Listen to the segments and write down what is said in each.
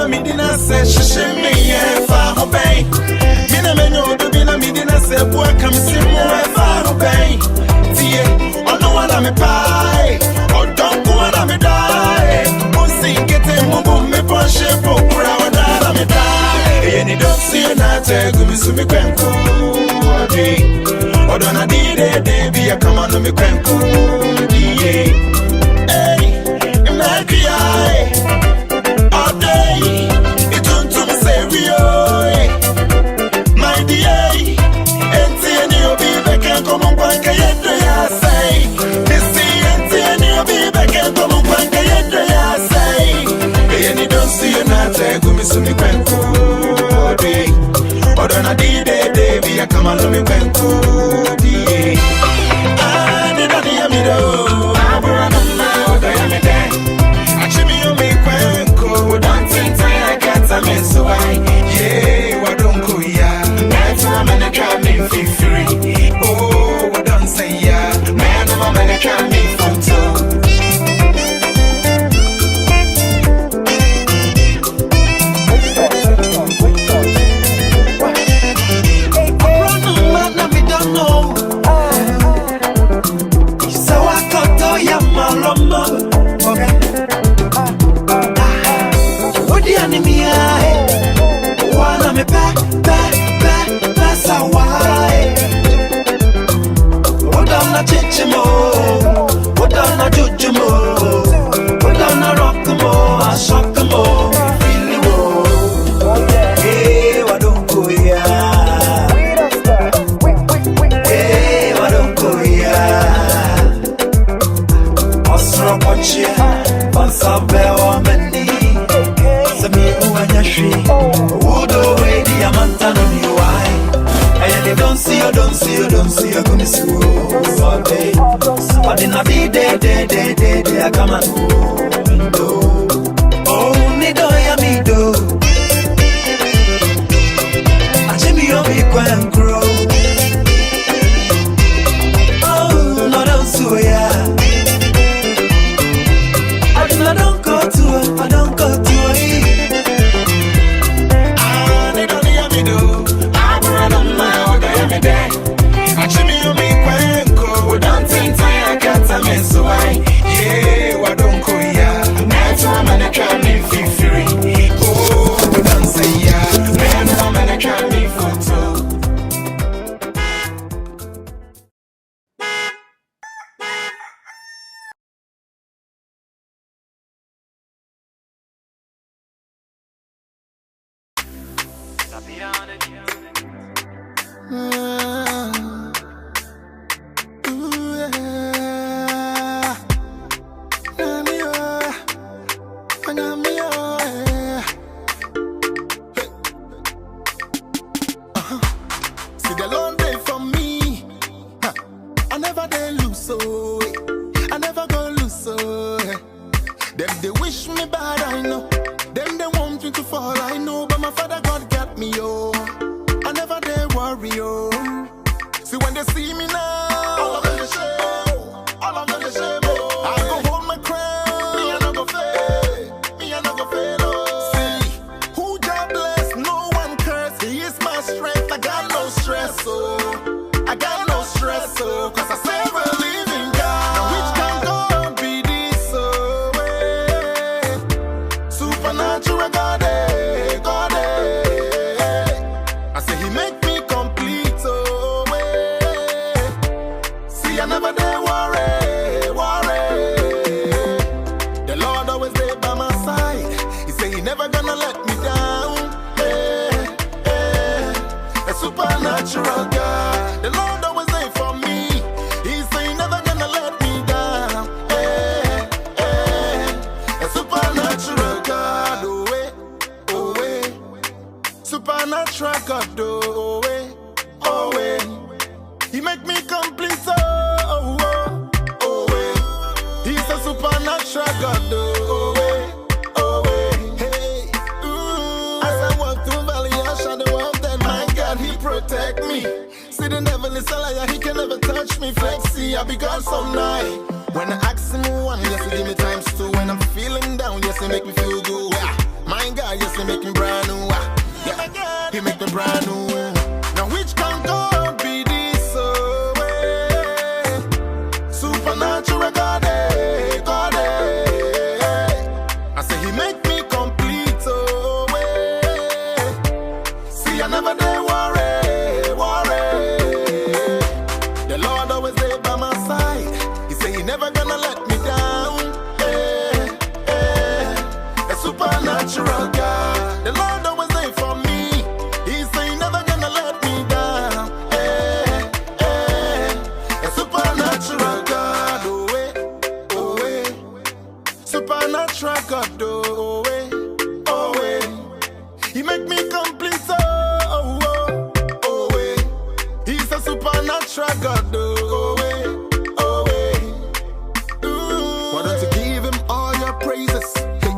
Bina Midina says, Shimmy, far obey. Mina Meno, the Bina Midina said, Boy, come see more far obey. Tia, or no one I'm a pie, or don't go and I'm a die. Pussy getting boom, me punch it, poke around, I'm a die. And you don't see an attack, me so me can't go. Or don't I need it, baby, I come on me can't go. Hey, my cry all day. It don't to me say we my dear. And see you be back and come on back and I say. This see and see you be back and come on back and I say. And you don't see you not take me so me can't go. Or don't I need it, baby, I come on me can't go. I did not hear me though. I brought on my other me there. Actually, you make one don't think I got a mess so yeah, what don't go ya? That's why I'm gonna try me feel free. Oh, what don't say ya? Man, I'm gonna try me photo. Don't see you gonna see all day. But in a day, I come and go. Oh, me do ya me do. I Jimmy you be quite grow. Oh, no don't see ya. I don't go to I don't go to ah, they don't hear me do. I run on my own every day. Jimmy, you make one go. Don't think I got a mess so yeah, what don't go ya? That's why I'm gonna try me feel free. Oh, don't say ya. Man, I'm gonna try me photo. When I ask him one, yes, he give me times two. When I'm feeling down, yes, he make me feel good. My God, yes, he make me brand new. Yeah, he make me brand new. Now which can go be this way? Supernatural God, God. I say he make me complete. Oh, see, I never did worry. The Lord always there by my side. He say he never gonna let me down. A supernatural God. The Lord always there for me. He say he never gonna let me down. A supernatural God. Oh, supernatural God. Oh, he make me complete. He's a supernatural God. Why don't you give him all your praises? Hey,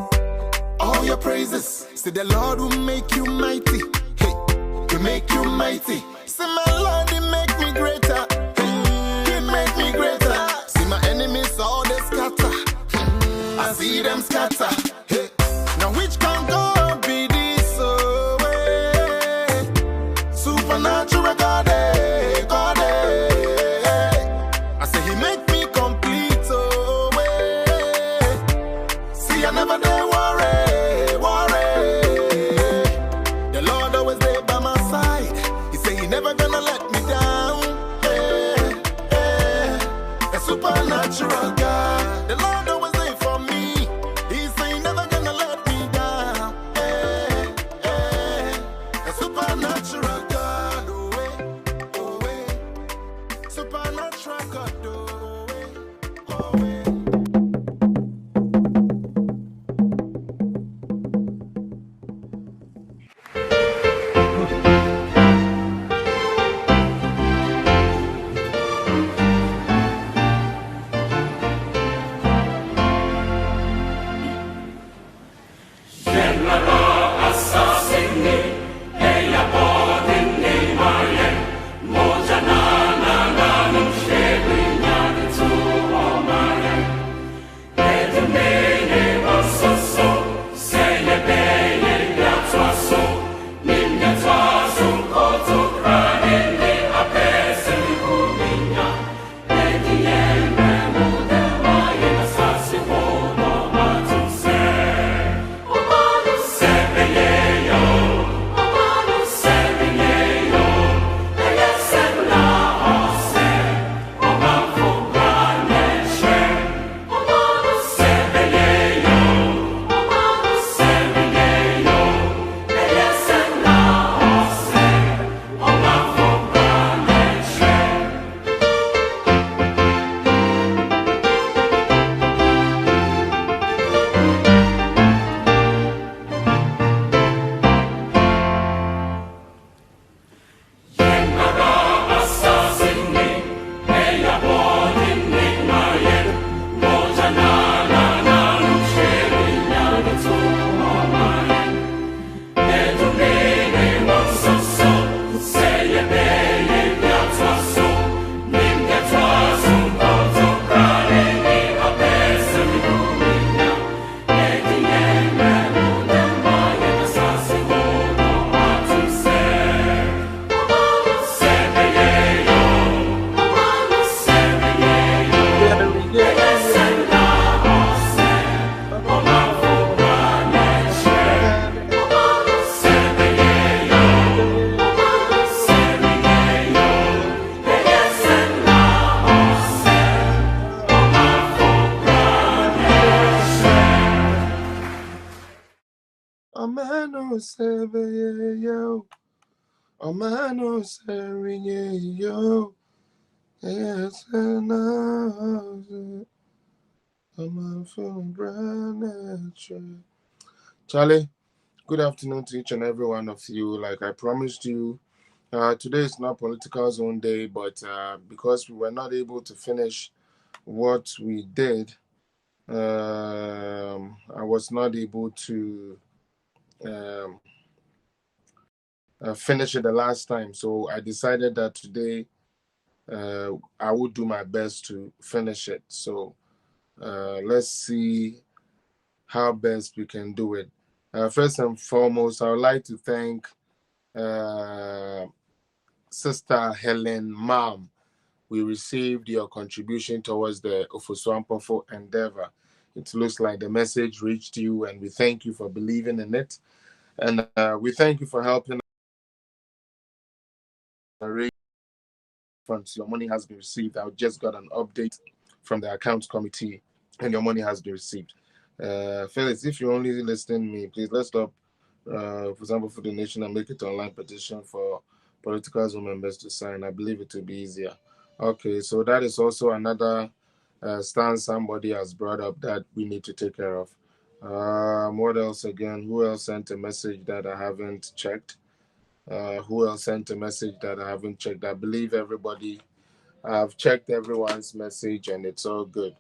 all your praises. Say the Lord will make you mighty. Hey, he make you mighty. Say my Lord, he make me greater. Hey, he make me greater. See my enemies all they scatter. I see them scatter. Hey, now which can go be this way? Supernatural God, God. I say he make me complete. Oh, see, I never did worry. The Lord always there by my side. He say he never gonna let me down. A supernatural God. The Lord always there for me. He say he never gonna let me down. A supernatural God. Supernatural God. Yo, oh man, oh serving yo, yes, and I'm from brand. Charlie, good afternoon to each and every one of you. Like I promised you, today is not political zone day, but because we were not able to finish what we did, I was not able to finish it the last time. So I decided that today I will do my best to finish it. So let's see how best we can do it. First and foremost, I would like to thank Sister Helen Mam. We received your contribution towards the Ofosuampofo endeavor. It looks like the message reached you, and we thank you for believing in it. And we thank you for helping arrange funds. Your money has been received. I just got an update from the account committee, and your money has been received. Felix, if you're only listening to me, please let's stop, for example, for the nation and make it an online petition for political zone members to sign. I believe it will be easier. Okay, so that is also another stance somebody has brought up that we need to take care of. What else again? Who else sent a message that I haven't checked? Who else sent a message that I haven't checked? I believe everybody, I've checked everyone's message and it's all good.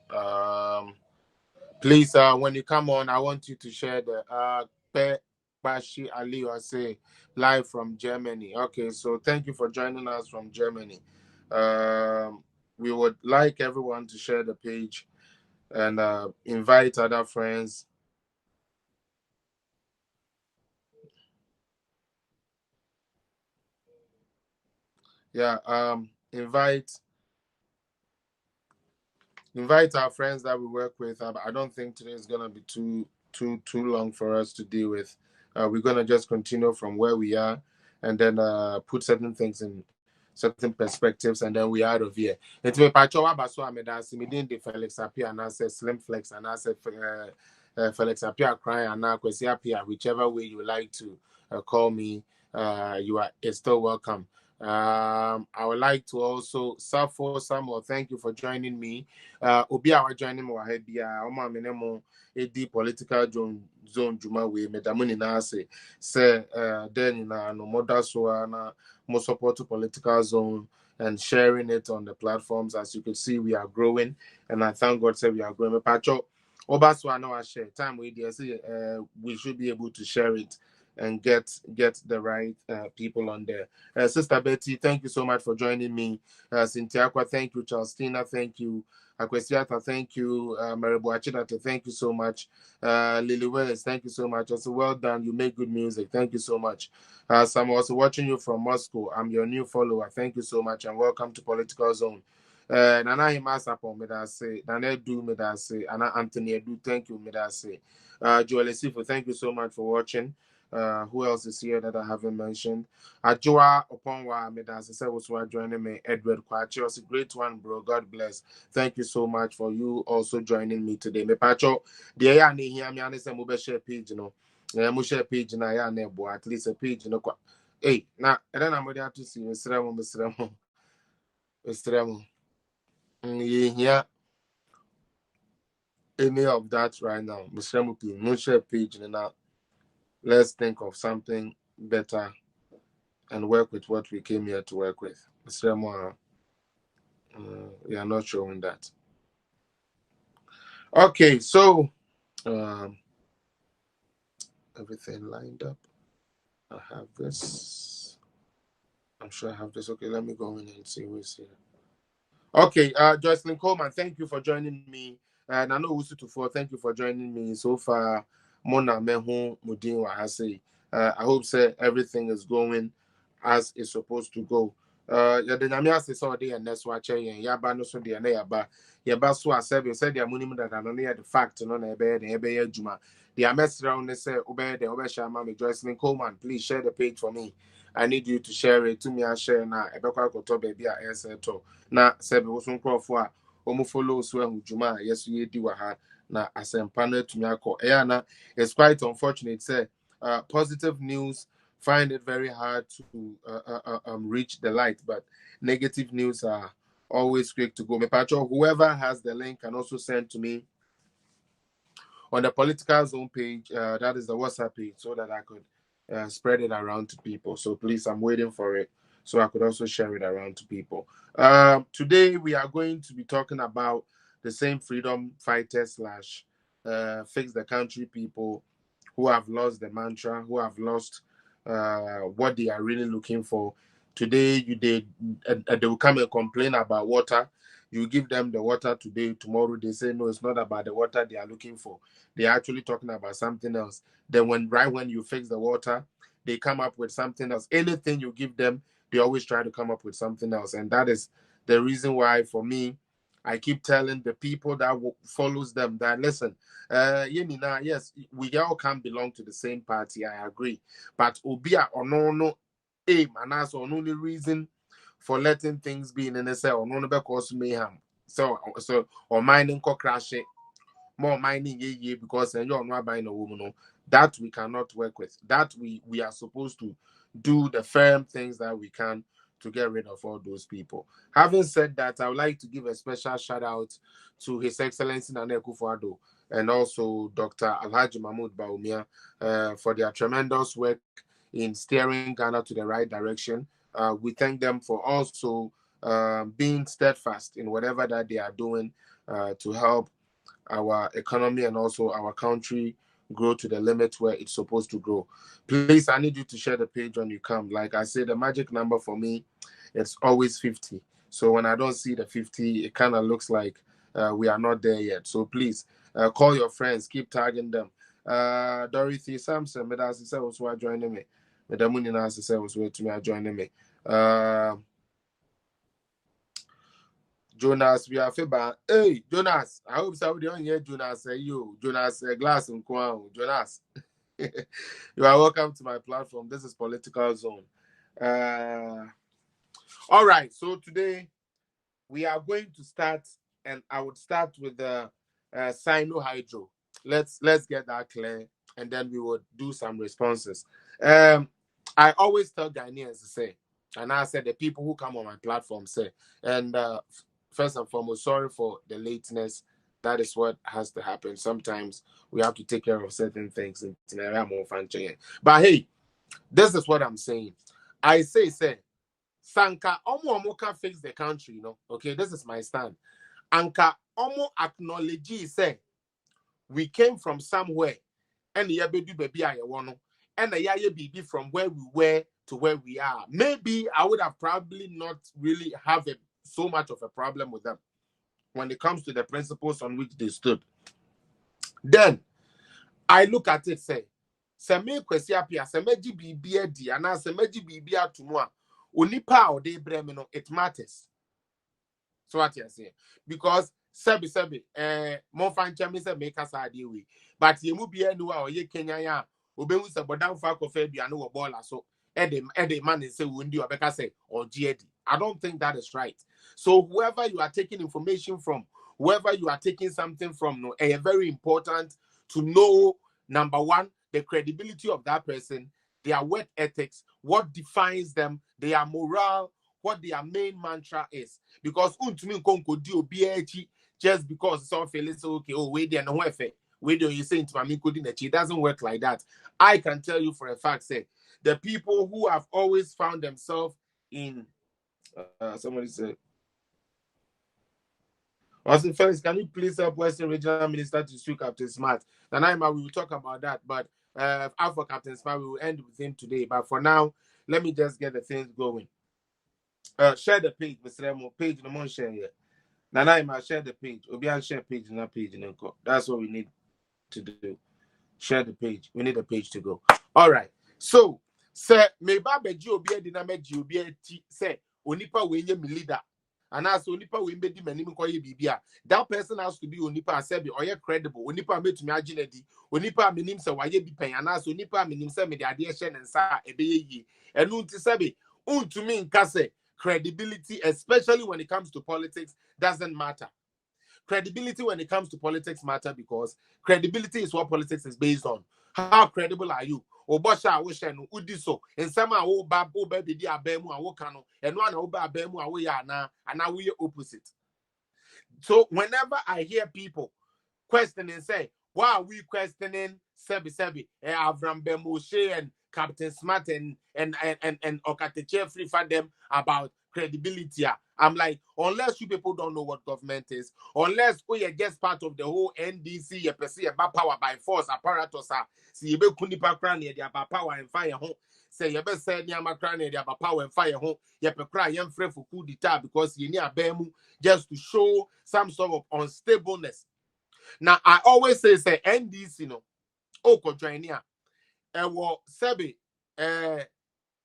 Please, when you come on, I want you to share the Pe Bashi Ali say live from Germany. Okay, so thank you for joining us from Germany. We would like everyone to share the page and invite other friends. Yeah, invite our friends that we work with. I don't think today is gonna be too long for us to deal with. We're gonna just continue from where we are, and then put certain things in certain perspectives, and then we out of here. It's me pacho abaso amedasi midin de Felix Appiah and I say Slim Flex and I say Felix Appiah cry and now Kwesi Appiah, whichever way you like to call me, you are still welcome. I would like to also Safo Samuel, thank you for joining me. Obi our joining me ahead bia o ma me nemo edi political zone juma we medamuni na say then na no model so na more support to political zone and sharing it on the platforms. As you can see, we are growing, and I thank God say we are growing. Pacho, Obaso I know I share time with you. We should be able to share it and get the right people on there. Sister Betty, thank you so much for joining me. Cynthia Akwa, thank you. Charlestina, thank you. Akwesiata, thank you. Maribu Achinata, thank you so much. Lily Willis, thank you so much. Also, well done. You make good music. Thank you so much. So I'm also watching you from Moscow. I'm your new follower. Thank you so much and welcome to Political Zone. Nana Himasapon, me that say. Nana Do, me that say. Anna Anthony Do, thank you, me that say. Joel Esifu, thank you so much for watching. Who else is here that I haven't mentioned? Ajua Oponwa Medasi said was joining me. Edward Kwachi was a great one, bro. God bless. Thank you so much for you also joining me today. Me Pacho, the air ni here me ane se mo be share page no. Mo share page na ya na ebo at least a page no kwa. Hey, na eda na mo dey to see Mr. Here any of that right now. Mr. Mo no share page na. Let's think of something better and work with what we came here to work with. We are not showing that. Okay, so everything lined up. I have this. I'm sure I have this. Okay, let me go in and see who's here. Okay, Jocelyn Coleman, thank you for joining me. And I know Usutufor, thank you for joining me so far. Mona Mehu Mudin Wahase. I hope say everything is going as it's supposed to go. Yeah, the Namia says all day and that's why Yaba no so dear Nayaba. Yaba so I said the monument that I don't hear the fact no ebe the ebe juma. The mess around they say obey the Obeshama Jocelyn Coleman, please share the page for me. I need you to share it to me. I share now. Ebekwa koto baby I answer to. Na sebe wo so nkrofo a omo follow so ahudwuma a yeso ye di wa ha na asempa na atumi akọ na it's quite unfortunate say positive news find it very hard to reach the light, but negative news are always quick to go. Me patcho, whoever has the link can also send to me on the Political Zone page. That is the WhatsApp page, so that I could spread it around to people. So please, I'm waiting for it so I could also share it around to people. Today we are going to be talking about the same freedom fighters slash fix the country people who have lost the mantra, who have lost what they are really looking for. Today they will come and complain about water. You give them the water today, tomorrow they say no, it's not about the water they are looking for. They're actually talking about something else. Then when you fix the water, they come up with something else. Anything you give them, they always try to come up with something else. And that is the reason why, for me, I keep telling the people that follows them that, listen, yes, we all can't belong to the same party. I agree, but obia or no aim and that's on only reason for letting things be in the cell or no cause mayhem. So or mining co crash it, more mining ye because you're not buying a woman. That we cannot work with. That we are supposed to do the firm things that we can to get rid of all those people. Having said that, I would like to give a special shout out to His Excellency Nana Akufo-Addo and also Dr. Alhaji Mahmoud Bawumia for their tremendous work in steering Ghana to the right direction. We thank them for also being steadfast in whatever that they are doing to help our economy and also our country grow to the limit where it's supposed to grow. Please, I need you to share the page when you come. Like I said, the magic number for me, it's always 50. So when I don't see the 50, it kind of looks like we are not there yet. So please, call your friends, keep tagging them. Dorothy Sampson, Medasi said was joining me. Medamuni Nasi said was to me joining me. Jonas, we are feba. Hey, Jonas, I hope somebody on here, Jonas, say you, Jonas, glass and crown. Jonas, you are welcome to my platform. This is Political Zone. All right, so today we are going to start, and I would start with the Sino-Hydro. Let's get that clear, and then we will do some responses. I always tell Ghanaians to say, and I said the people who come on my platform say, and first and foremost, sorry for the lateness. That is what has to happen. Sometimes we have to take care of certain things. But hey, this is what I'm saying. I say, Sanka, Omo can fix the country, you know. Okay, this is my stand. Anka, Omo acknowledge, say, we came from somewhere, and the yabedu baby I want, and the yaya baby from where we were to where we are. Maybe I would have probably not really have so much of a problem with them when it comes to the principles on which they stood. Then I look at it, say, me kwesi apia, se meji bibia di, ana se meji bibia tumwa, onipa o de bremino, it matters. So what you say? Because sebi, mo fancha me se make us we. But ye mu bia nuwa o ye Kenya ya, obehu se bodan fa kofe bia no wo bola so. Ede man say wundi obeka say or GD. I don't think that is right. So whoever you are taking information from, whoever you are taking something from, no, very important to know, number one, the credibility of that person, their work ethics, what defines them, their morale, what their main mantra is. Because just because it's all feelings okay, oh wait there no wait you say into my it doesn't work like that. I can tell you for a fact, say the people who have always found themselves in somebody said, Austin Felix, can you please help Western Regional Minister to sue Captain Smart? Nanaima, we will talk about that, but for Captain Smart, we will end with him today. But for now, let me just get the things going. Share the page, Mr. Remo. Page no more share here. Nanaima, share the page. Obian share page in that page. That's what we need to do. Share the page. We need a page to go. All right. So, say, me babe ji obi edi na me ji obi eti say onipa we nye me leader. And as onipa we mbedi manim koye bibia. That person has to be onipa asebi oye credible. Onipa metumi aginedi. Onipa menim se waye bi pen. And as onipa menim se me de ade hye ne nsa ebeye yi. Enu nti sebe untumi nka se credibility, especially when it comes to politics, doesn't matter. Credibility when it comes to politics matter because credibility is what politics is based on. How credible are you? Obosha woshenu udiso in some wo baby di abemu awokano and one oba abemu awoya na and now we opposite. So whenever I hear people questioning, say, why are we questioning Sebi Avram Bemoshe and Captain Smart and Okate Jeffrey for them about credibility? I'm like, unless you people don't know what government is, unless we get part of the whole NDC, you perceive about power by force apparatus, see you be kunipa crane the about power and fire home. Say you be say nyama crane the about power and fire home. You be cry you free for coup d'etat because you need a bemu just to show some sort of unstableness. Now I always say NDC no, oh join here. Ewo sebe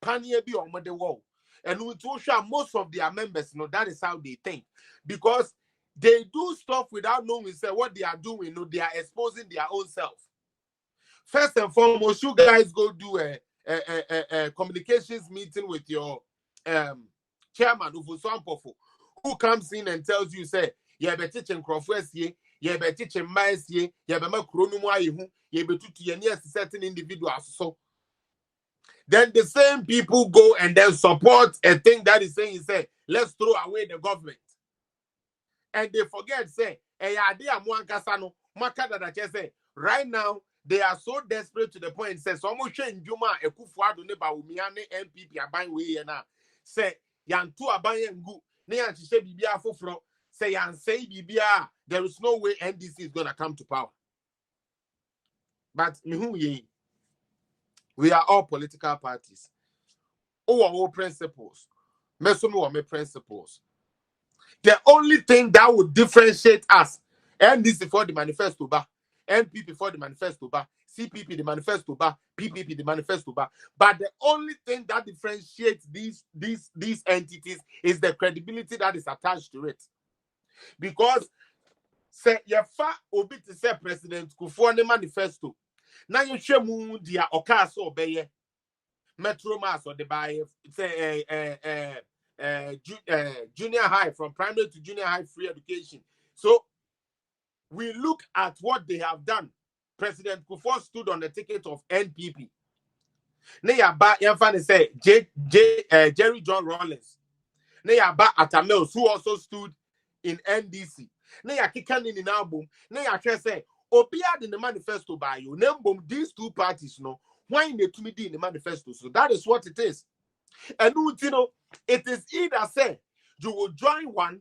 panier be on the wall. And we to show most of their members, that is how they think. Because they do stuff without knowing what they are doing, they are exposing their own self. First and foremost, you guys go do a communications meeting with your chairman who comes in and tells you, say, you be teaching Crawford, you be teaching mice, you be making you be to certain individuals. So then the same people go and then support a thing that is saying, say, let's throw away the government. And they forget, say, right now, they are so desperate to the point, say, so much change Juma, a kufuado neba umiane MPP abang we na say, yan two abayangu, nean she bibia fufro, say, yan say bibia, there is no way NDC is going to come to power. But we are all political parties. Our principles. Principles. The only thing that would differentiate us, NDC for the manifesto bar, NPP for the manifesto bar, CPP the manifesto bar, PPP the manifesto bar. But the only thing that differentiates these entities is the credibility that is attached to it. Because say Yafa obi to say President Kufuor the manifesto. Now you share mu dia okaso obeye Metro Mass or the buy say junior high, from primary to junior high free education. So we look at what they have done. President Kufuor stood on the ticket of NPP. Neya ba yamfani say Jerry John Rawlings. Neya ba Atamels, who also stood in NDC. Neya kikan in album. Neya say Obia in the manifesto by you. Name these two parties, why they to me in the manifesto? So that is what it is. And it is either say you will join one,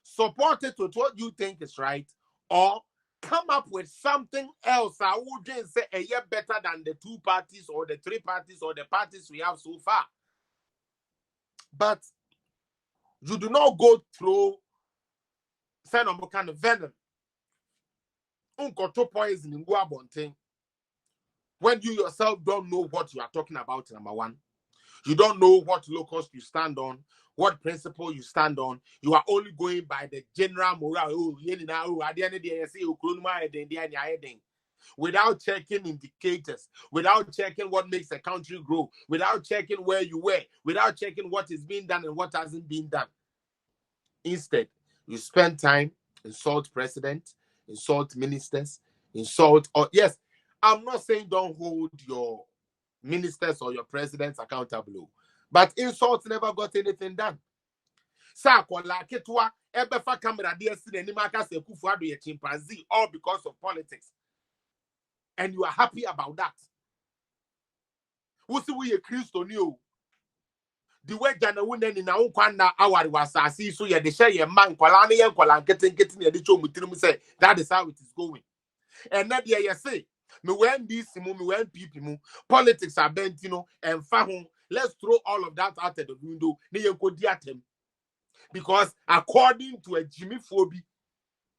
support it with what you think is right, or come up with something else. I would just say a year better than the two parties or the three parties or the parties we have so far. But you do not go through some kind of venom. Poison when you yourself don't know what you are talking about, number one. You don't know what locus you stand on, what principle you stand on. You are only going by the general morale. Without checking indicators, without checking what makes a country grow, without checking where you were, without checking what is being done and what hasn't been done. Instead, you spend time, insult president, insult ministers, yes, I'm not saying don't hold your ministers or your presidents accountable, but insults never got anything done. Chimpanzee, all because of politics, and you are happy about that. Who see we a Christo new? The way Jana Wunen in our Kwana our was I see so ya the share your man Kolani and Kolan getting a little mutim say that is how it is going. And that you say me when this me when people politics are bent, and fahun. Let's throw all of that out of the window. Because according to a Jimmy Phoebe,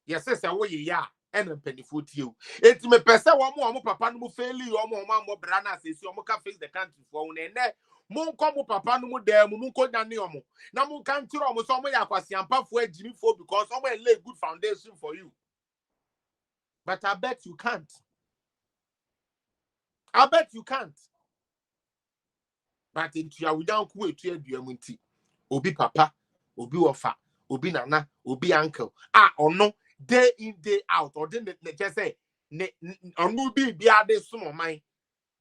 yes, yeah, and a penny foot you. It's me person one more papa no fairly or more brana says you can fix the country for one and there. Mon come papa no there, Munko Daniomo. Now mon country almost somewhere Aquasiampa for Jimmy Phoebe because somewhere lay good foundation for you. But I bet you can't. I bet you can't. But into your without quit to your munti. Obi papa, obi wafa, obi nana, obi uncle. Or no, day in, day out, or then just say, or no be a some of mine.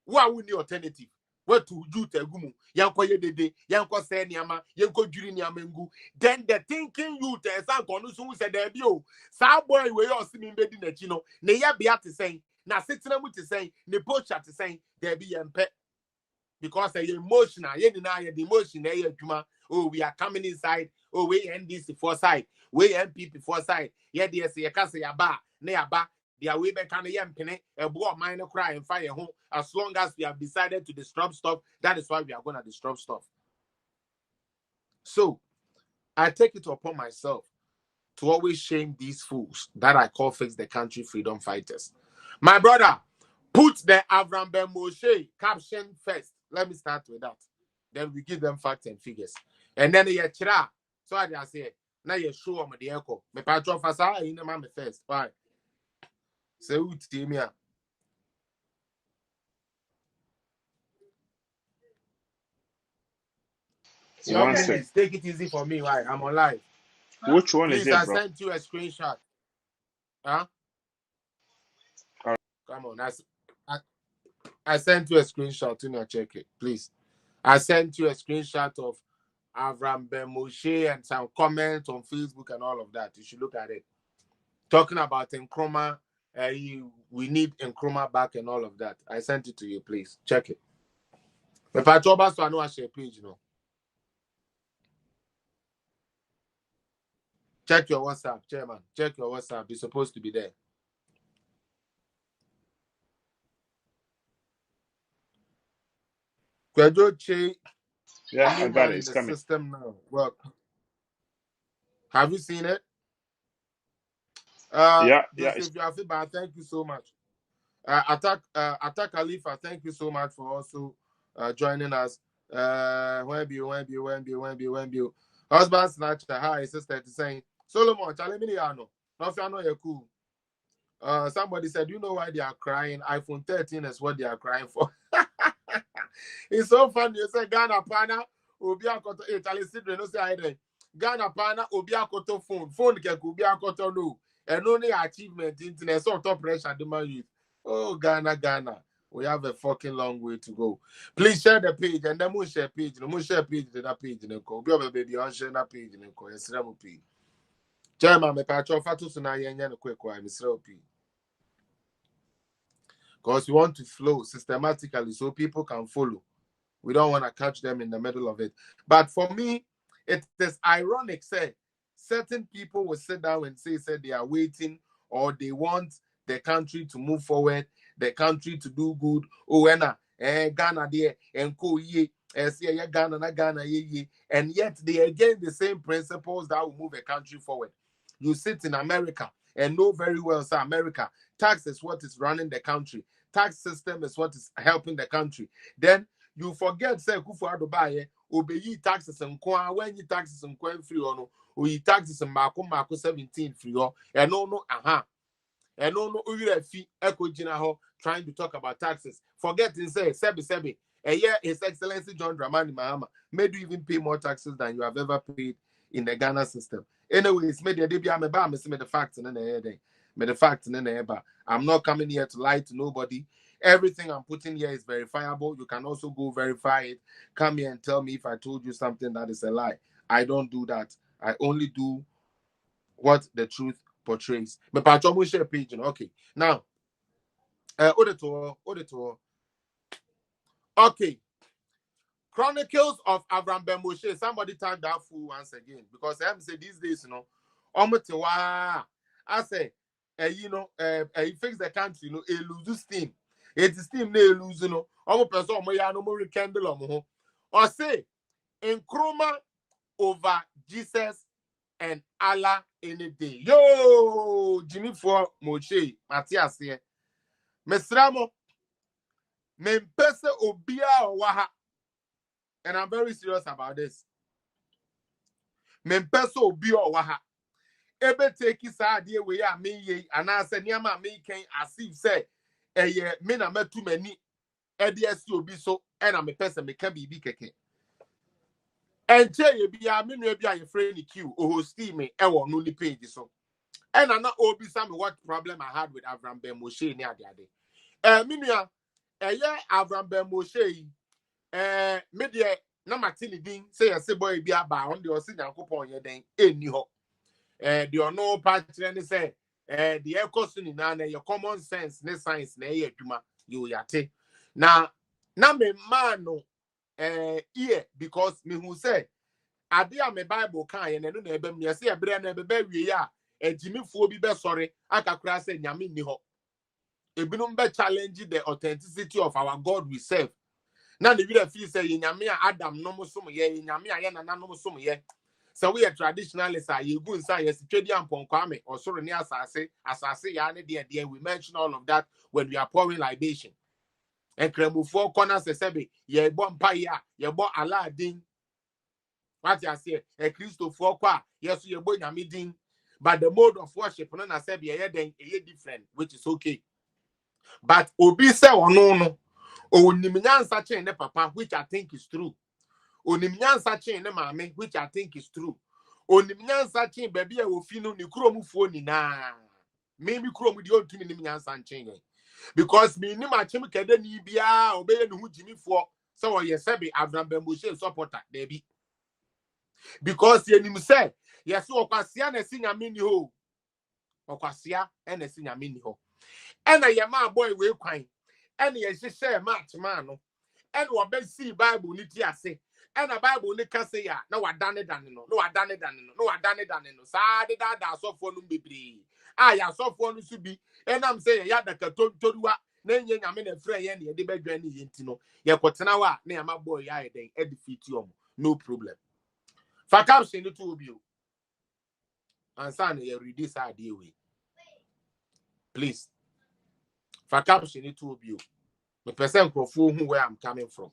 What would the alternative? What to do to Gumu? Yanko Yede, Yanko Seniama, Yanko Juniamengu. Then the thinking you tell San Conusu said, there be Sawboy, we all see me bedding that Neya Beata saying, now sitting with the saying, Nepocha to saying, there be pet. Because I emotional, the emotion, Juma, oh, we are coming inside, oh, we NDC for side, we MPP for side, yeah, dear, say, a cassa yaba, neaba, the away back on the penny, a boy minor cry and fire home, as long as we have decided to disrupt stuff, that is why we are going to disrupt stuff. So, I take it upon myself to always shame these fools that I call Fix the Country freedom fighters. My brother, put the Avram Ben Moshe caption first. Let me start with that. Then we give them facts and figures. And then you chira. So I just say, now you show them the echo. Me patron fasa in the man first. Why? Say who to me? 1 minutes. sec. Take it easy for me. Why? I'm on live. Which one Please, is it, I bro? sent you a screenshot. Huh? Alright. Come on. I sent you a screenshot. You know, check it, please. I sent you a screenshot of Avram Ben Moshe and some comments on Facebook and all of that. You should look at it. Talking about Nkrumah, we need Nkrumah back and all of that. I sent it to you, please. Check it. If I talk about so I know I share page, you know. Check your WhatsApp, Chairman. Check your WhatsApp. It's supposed to be there. Yeah, I got it. In It's the coming. system now. Well, have you seen it? Yeah, Joseph Yafiba, thank you so much. Attack Khalifa, thank you so much for also joining us. When husband snatcher, hi sister, saying Solomon, Chaleminiano, Nofiano, you're cool. Somebody said, you know why they are crying? iPhone 13 is what they are crying for. It's so funny. You say Ghana Pana, Obia Koto, Italy Sidney, no say Ghana Pana, Obia Koto phone can Obia Koto no. And only achievement internet, so top pressure demand youth. Oh, Ghana. We have a fucking long way to go. Please share the page and then we'll share page. No more share page to that page. Be a baby on share that page. Yes, Chairman, me patch fatu suna yenya quick why Mr. P. Because we want to flow systematically so people can follow. We don't want to catch them in the middle of it. But for me, it is ironic, say, certain people will sit down and say they are waiting or they want the country to move forward, the country to do good. Oh, Ghana there, and ko ye, Ghana, ye. And yet they again the same principles that will move a country forward. You sit in America and know very well, sir, America, tax is what is running the country. Tax system is what is helping the country. Then you forget, say, Kufuor buy obey taxes and when you taxes and free or no, or you taxes and Marco 17 free or and no, and no, fee echo Jinaho trying to talk about taxes. Forgetting, say, Sebi, a year His Excellency John Dramani Mahama made you even pay more taxes than you have ever paid in the Ghana system. Anyways, made the facts and then the facts and then I'm not coming here to lie to nobody. Everything I'm putting here is verifiable. You can also go verify it. Come here and tell me if I told you something that is a lie. I don't do that. I only do what the truth portrays. But Pachomu share page. Okay. Now, auditor. Okay. Chronicles of Avram Ben Moshe. Somebody type that fool once again. Because I say these days, I say, fix the country, it loses steam. It is steam, they lose, person, no more rekindle, or say, Nkrumah over Jesus and Allah any day. Yo, Jimmy for Moshe, Matthias here. Mesramo, Mempese Obia Waha. And I'm very serious about this. Mempese Obia Waha. Ebe take his idea we are me and I said Yama me can as if say me na me too many EDSU be so and I'm a person me can be keke. And tell you be a me be a friend queue or steam me e won no page so. And I not obi some what problem I had with Avram Ben Moshe near the other. Minua Avram Ben Moshe me de na matini din say say boy be aba on the osi Nyankopon ye den eni ho. The no part and say the economy na your common sense ne science na ye adwuma you yate na me man no because me who say ade a me Bible kan ye na no na ebe me se ebre na ebe wie ya ejimifuo bi be sori akakura se nyame ni ho ebinum be challenge the authenticity of our God we serve na the vida feel say nyame a Adam no musom ye nyame a ye nana no musom ye so we are traditionalists are you go inside yes twedi amponkwame osoro ni asase ya ne de we mention all of that when we are pouring libation and kremufo corner se sebe ye bo mpaya ye bo Aladdin what you say a Christopher kwa yes ye bo nyame din but the mode of worship no na sebe ye den different which is okay but obi se ono no onimnyansa chen ne papa which I think is true onimnyansa chen ne mame which I think is true onimnyansa chen baby a ofi no ni kromufuo ni na me krom di ontumi nimnyansa chen because me ni ma chem kede ni bia obeye ne hu jimifo se wo ye sebe Abraham Bemboshe supporter debi because ye nim se yes okwasia na sinyame ni ho okwasia na sinyame ni ho ena ye ma boy we kwan ena ye hyehyɛ match man no ena obesi Bible ni ti ase ena Bible ni ka se ya na wadane no saa de da asofo no bebre ya asofo no su bi enam se ya da katontoruwa na enye nyame na frɛ ye na ye de badwan ni ye nti no ye kotena wa na ya ma boy ya den e defeat you no problem fa caption ni to obi o ansa na ye read saa de we please fa caption ni to obi o me person crofo hu where I'm coming from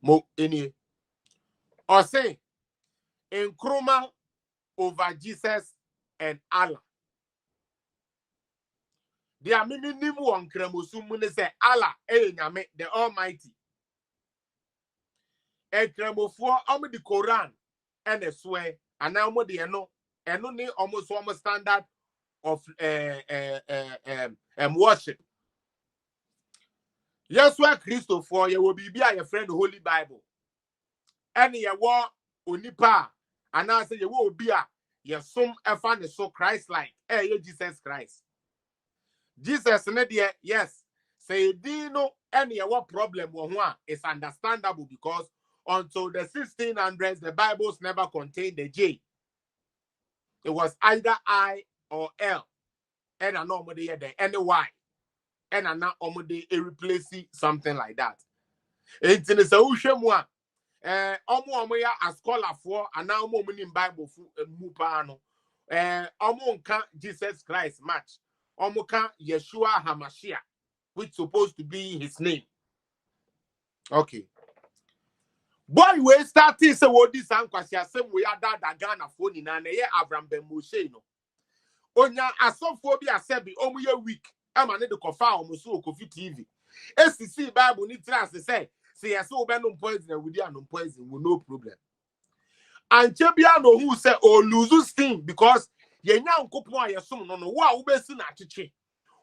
mo any or say Nkrumah over Jesus and Allah. They are minimum one kremosumu ne say Allah nyame the Almighty. E kremofo omo the Quran and the swear and now mo de eno ne almost standard of worship. Yes, where Christopher you will be your friend the Holy Bible. And ye war onipa and I say you will be ye some efan so Christ like Jesus Christ. Jesus yes say dino any what problem is understandable because until the 1600s the Bibles never contained the J. It was either I or L and a normal day and Y and a not replace something like that. It's in the omo ya a scholar for and now in Bible mupano omo nka Jesus Christ match omo ka Yeshua HaMashiach which supposed to be his name. Okay, boy we started say what this ankwasi asem we ada Ghana for ni na ye Abraham Bemboshe no onya asofo bi asebi omo ye week ama ne de kofa omo so kofi TV SCC Bible ni trust say yes, so be no poison with you no poison with no problem. And Chebia no who say or lose steam because ye nyankopon ayesom no wa wo be si na chichi.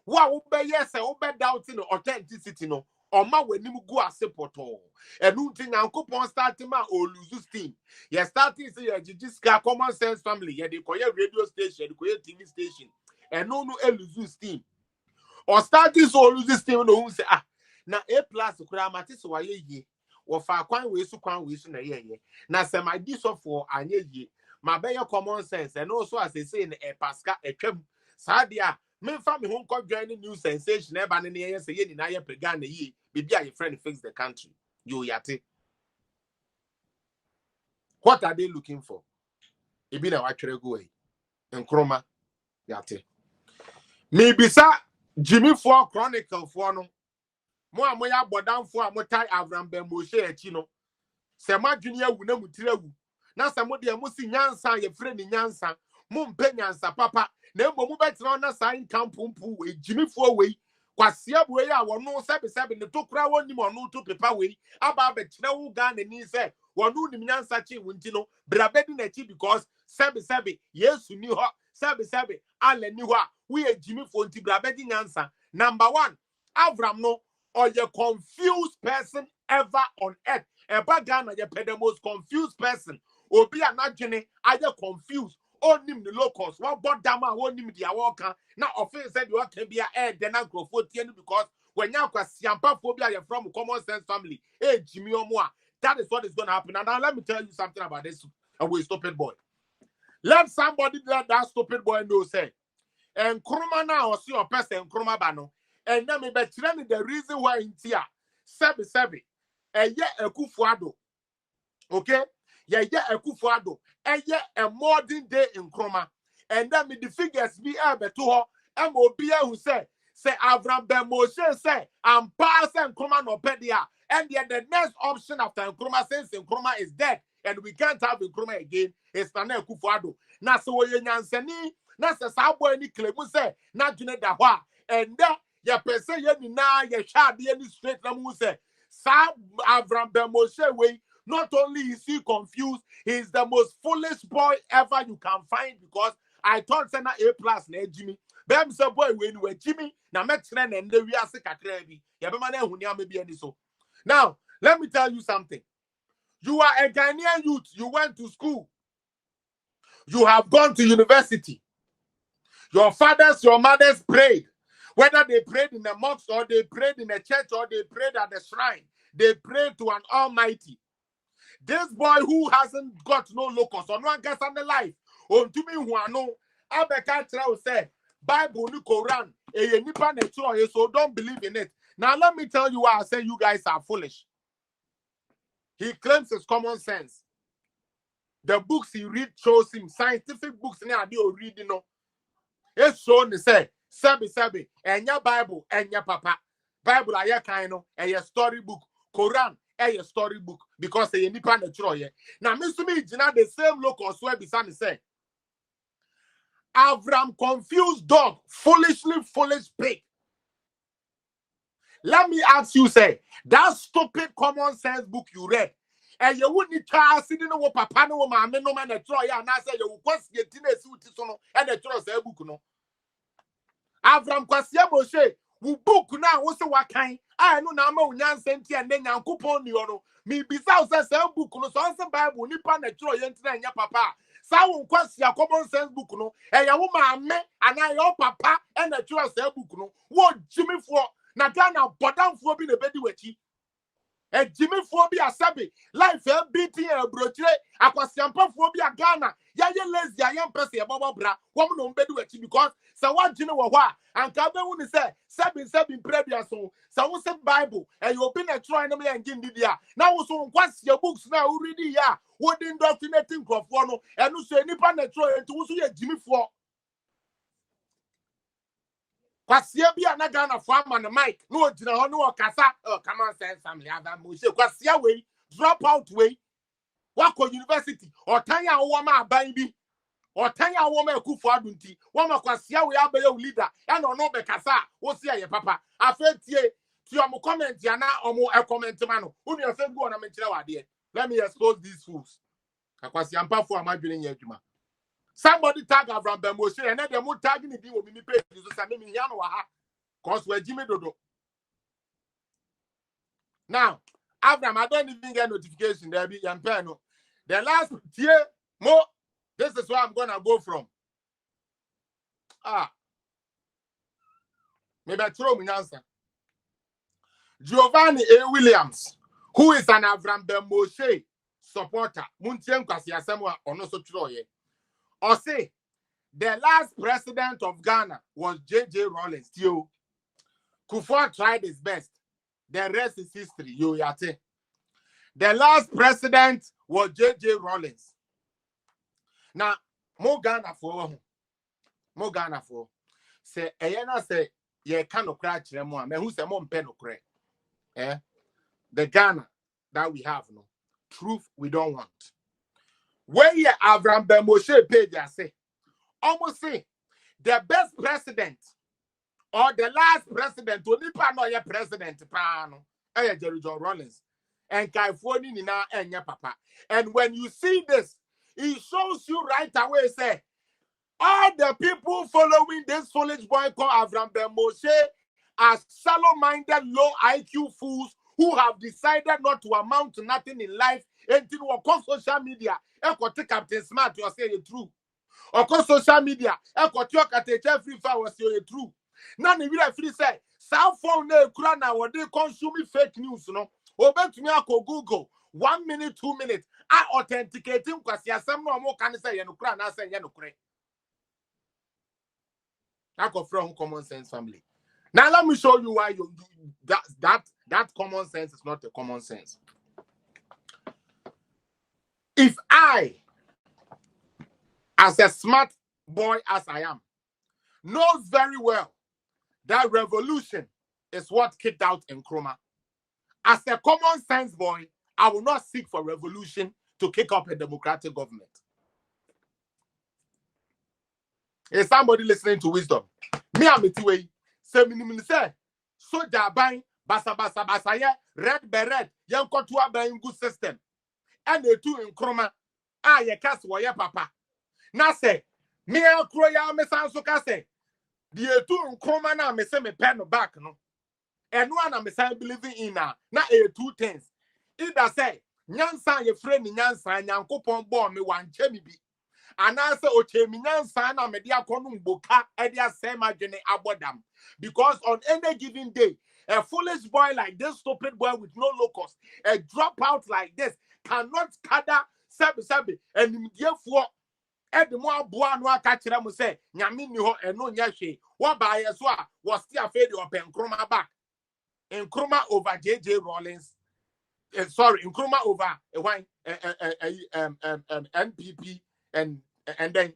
Wa wo be yes wo be doubting the authenticity no or ma wanim go asepoto. Enu nti nyankopon starting ma or lose steam. Ye starting say ye jijiska common sense family ye de koye radio station, de koye TV station. Enu no lose steam. Or starting so lose steam no who say na A+ kura matisi wa ye wo fa kwan we su na ye na se my diso for anye ye ma be your common sense and also as they say in e pasca e twam sa dia me fa me ho nkọ join new sensation e ba ne ye say ye ni na ye pega na ye bibi a your friend fix the country yo yate. What are they looking for? E bi na wa twere go e Nkrumah yate me bisa Jimmy for Chronicle for no mo amoya bodamfo amotai Abraham Bemboshe echi no se madwene awu na mutire awu na se mo de amusi nyansa ye frɛ ni nyansa mo mpe nyansa papa na emo mu betena na sai kampumpu we jimifo we kwasia bo ye a wono sebe ne tokura woni mo no to pepa we aba betena wu ga na ni se wono nim nyansa chi wunti no brabedi na chi because sebe Yesu ni ho sebe ale ni ho a we jimifo nti brabedi nyansa. Number 1 Abraham no or the confused person ever on earth. Eba Ghana, the most confused person. Obi anajene, are you confused? Only the locals. What bought dama? Only the awoka. Now, offense said you can be a head. Then I grow 14 because when you are siampa phobia, you're from common sense family. Hey, Jimmy Omoa. That is what is going to happen. And now let me tell you something about this and we stupid boy. Let somebody let that stupid boy know say, and Kruma now or see your person Kruma bano, and then me betray me the reason why in tia sebi, and yet a kufuado, okay, yeah, a kufuado, and yet a modern day in Kruma, and then me the figures be able to her, and will be who say Avram Ben Moshe say, I'm passing Kruma no pedia, and yet the next option after Kruma since Kruma is dead. And we can't have Nkrumah again. It's Nana Kufuado. Na so we nyansani. Na se sa boy ni claim say na dwene da ho a. And ya pese ye ni na ye hwa de ni straight na mu say sa Avram Ben Moshe way. Not only is he confused, he's the most foolish boy ever you can find because I thought say na A+ na Jimmy. Bem say boy we ni Jimmy na metre na nde wi ase kakra bi. Ya be ma na ehuni am bi ani so. Now, let me tell you something. You are a Ghanaian youth. You went to school. You have gone to university. Your fathers, your mothers prayed. Whether they prayed in a mosque or they prayed in a church or they prayed at the shrine, they prayed to an almighty. This boy who hasn't got no locus or no one gets on the life. To me, who I know, Abeka Trao said, Bible, the Quran, so don't believe in it. Now, let me tell you why I say you guys are foolish. He claims his common sense. The books he read shows him scientific books. Now they are reading. It's shown to say, Sabi, and your Bible, and your papa. Bible are your kind of a storybook. Quran, a storybook because they nipa natural. Now, Mr. Me, the same local swear beside say, Avram confused dog, foolishly foolish pig. Let me ask you, say, that stupid common sense book you read, and you wouldn't try sitting over papa no man, no man, a troy, and I say you will question and a trust a book. No, Avram Kwasia Moshe, who book now, also what kind? I know now, Yan Senti and then Yan Coupon, you know, me besides a book, no, so Bible, Nipan, a troy, and your papa. Some question common sense book, no, and your woman, and I, your papa, and a trust a book, no, what Jimmy for. Na Ghana bodam fo bi na bedi wachi e Jimmy fo bi asabe life beating e brochire akwasiampa fo bi a Ghana ya ye lazy ya mpese e bobo bra wo no bedi wachi because say what Jimmy wo ho a anka be hu ni say seven previous so wo say Bible e you be na try no me engine dia na wo so nkwasia books na wo read ya wo din documenting crofo no e no so nipa na try enti wo so ye Jimmy fo Kwasia bi na Ghana for man mic no ogina ho no okasa come on sense family Avram Moshe kwasia we drop out we wako university or tanya wo ma aban bi or tanya wo ma ekufu adunti wo ma kwasia we abaye leader e no no be kasa wo se ye papa afetie ti omo comment ya na omo e comment ma no unu e fe go na me kire wade let me expose these fools kwasia mpafo amadwene nya adwuma. Somebody tag Avram Ben Moshe and then they mo tagging the deal with me page so say me yan wa ha cause we Jimmy dodo. Now, Avram, I don't even get notification there be yan no. The last year more this is where I'm gonna go from. Maybe I throw me answer. Giovanni A. Williams, who is an Avram Ben Moshe supporter, Muntien Kwasi Asamoah ono so tro ye. Or say, the last president of Ghana was J.J. Rawlings. Yo, Kufuor tried his best. The rest is history. Yo, yate. The last president was J.J. Rawlings. Now, mo Ghana for. Say, Ayana say, ye cannot cry chemo. Me who say mo mpe no cry. The Ghana that we have no truth we don't want. Where ye Avram Ben Moshe page say, almost say the best president or the last president to nipa no ye president pano Jerry John Rawlings and Kaifoni Nina and your papa. And when you see this, it shows you right away say all the people following this foolish boy called Avram Ben Moshe are shallow-minded, low IQ fools who have decided not to amount to nothing in life. Until we call social media, take Captain Smart, you say it true. Or call social media, you at a free fire, was say it true. None of you free say, cell phone, now, what they consume fake news, no? Open to me, I Google 1 minute, 2 minutes. I authenticating because you some no more can say Yanukra and I say Yanukre. I go from common sense family. Now let me show you why that common sense is not a common sense. If I, as a smart boy as I am, knows very well that revolution is what kicked out Nkrumah, as a common sense boy, I will not seek for revolution to kick up a democratic government. Is somebody listening to wisdom? Me am it way. Say minimum say soja bang basa ye red beret yan kotua bang good system. And the two Nkrumah ye cast wo ye papa. Na say me akro ya me san so ka say the two Nkrumah na me say me pen back no. And one am say believing in na two things. Either say nyansa ye friend nyansa nyankopon bo me wanche mi bi. And answer Ocheminian son and media conum boka edia sema gene abodam. Because on any given day, a foolish boy like this stupid boy with no locus, a dropout like this cannot gather sabi and therefore the more boy no catcher mu say nyame ni ho eno nya hwe what by so a was still afraid of Nkrumah back. Nkrumah over JJ Rawlings. Sorry, Nkrumah over NPP. And then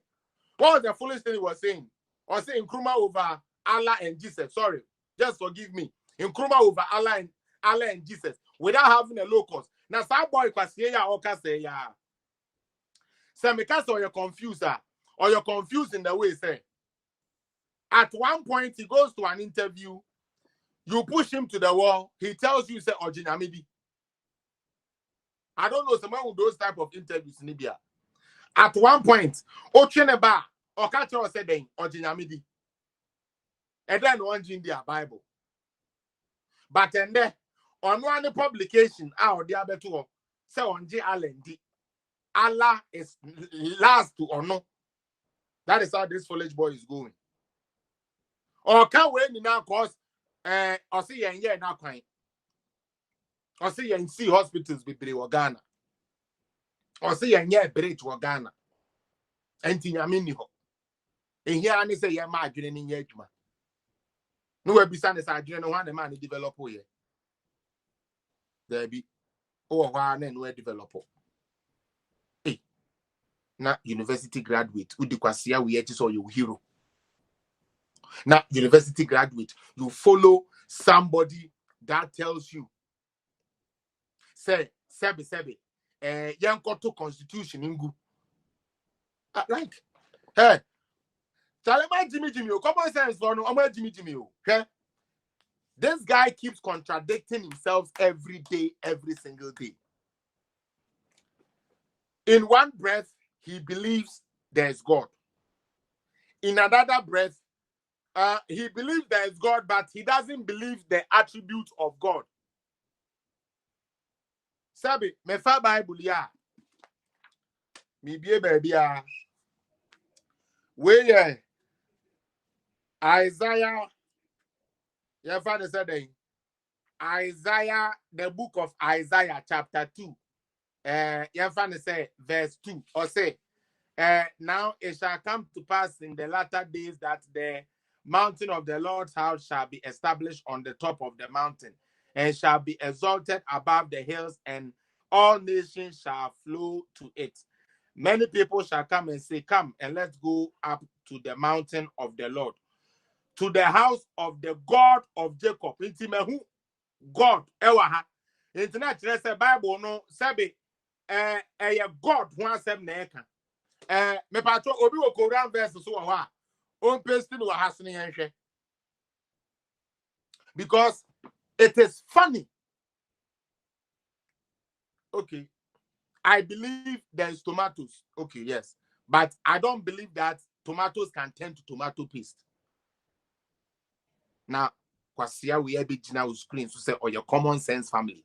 what was the foolish thing he was saying? Or saying Nkrumah over Allah and Jesus. Sorry, just forgive me. Nkrumah over Allah and Jesus without having a locus. Now, some boy can say ya or can say ya. Some because you're confused, or you're confused in the way say. At one point, he goes to an interview. You push him to the wall. He tells you say Ojinamidi. I don't know someone with those type of interviews in Libya. At one point, Ocheneba or Kacho said, Ojinamidi. And then one in their Bible. But then there, on one publication, out the other two, say on J. Allen, Allah is last to honor. That is how this foolish boy is going. Or can't wait now cause or see a year now crying. Or see and see hospitals with Ghana. Or see a year bridge wa Ghana. And Tinyamini ho. And here I say, yeah, my dream in Yajma. No, be son is I dream one man develop here. There be one and we develop. Hey, now university graduate, Udikwasia, we saw you hero. Now, university graduate, you follow somebody that tells you, say, Sebi, Yankoto Constitution ingu. Like, hey, Talema Jimmy, common sense for no, Jimmy, okay? This guy keeps contradicting himself every day, every single day. In one breath, he believes there's God. In another breath, he believes there is God, but he doesn't believe the attributes of God. Sabi, me fa Bible ya. Me be baby ya. Where Isaiah, your father said Isaiah, the book of Isaiah, chapter 2. Your father say verse 2. Or say, now it shall come to pass in the latter days that the mountain of the Lord's house shall be established on the top of the mountain, and shall be exalted above the hills, and all nations shall flow to it. Many people shall come and say, come and let's go up to the mountain of the Lord, to the house of the God of Jacob. Intimehu God ewaha. Internet say Bible no sabi God who asem na eka. Me patro obi wo Quran verse so wo ha. On paste no hasene yenhwe. Because it is funny. Okay. I believe there is tomatoes. Okay, yes. But I don't believe that tomatoes can turn to tomato paste. Now, kwasia we be jina screen so say or your common sense family.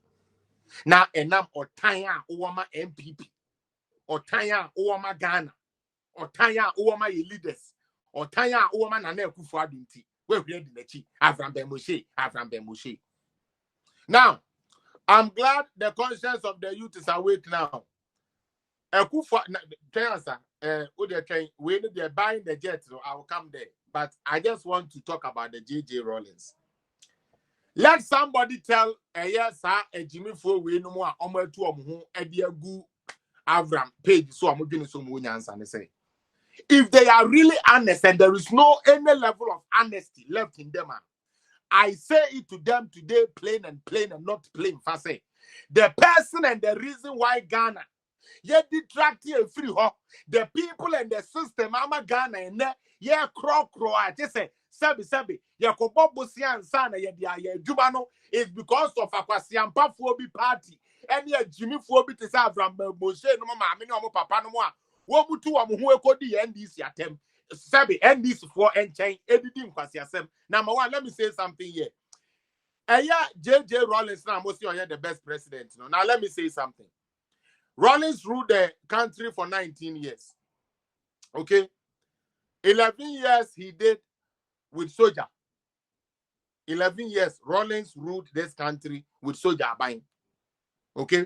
Now, enam or tanya uwama MPP, or tanya uwama Ghana, or tanya uwama leaders, or tanya uwama nane kufu adunti. We read in the chi Avram Ben Moshe. Now, I'm glad the conscience of the youth is awake now. Ekufa answer. When they're buying the jet, so I will come there. But I just want to talk about the JJ Rollins. Let somebody tell yes, a Jimmy for we no more almost to a dear goo Avram page. So I'm going to some answer and say, if they are really honest and there is no any level of honesty left in them, I say it to them today, plain and not plain. Fase. The person and the reason why Ghana, yet detract here free ho. The people and the system, ama Ghana and yeah, crow. I just say, Sabi, ya kobobusi and sana ye dia ye jubano is because of Akwasiampa Phobi party. And ye Jimmy Phobi to say from Moshe no mama, no papa no more. Womutu wa muhu ekodi NDC atem. Sabi NDC for enchain editing kwasiasem. Number one, let me say something here. JJ Rollins now must be the best president. Now let me say something. Rollins ruled the country for 19 years. Okay? 11 years he did with soldier. 11 years Rollins ruled this country with soldier buying. Okay?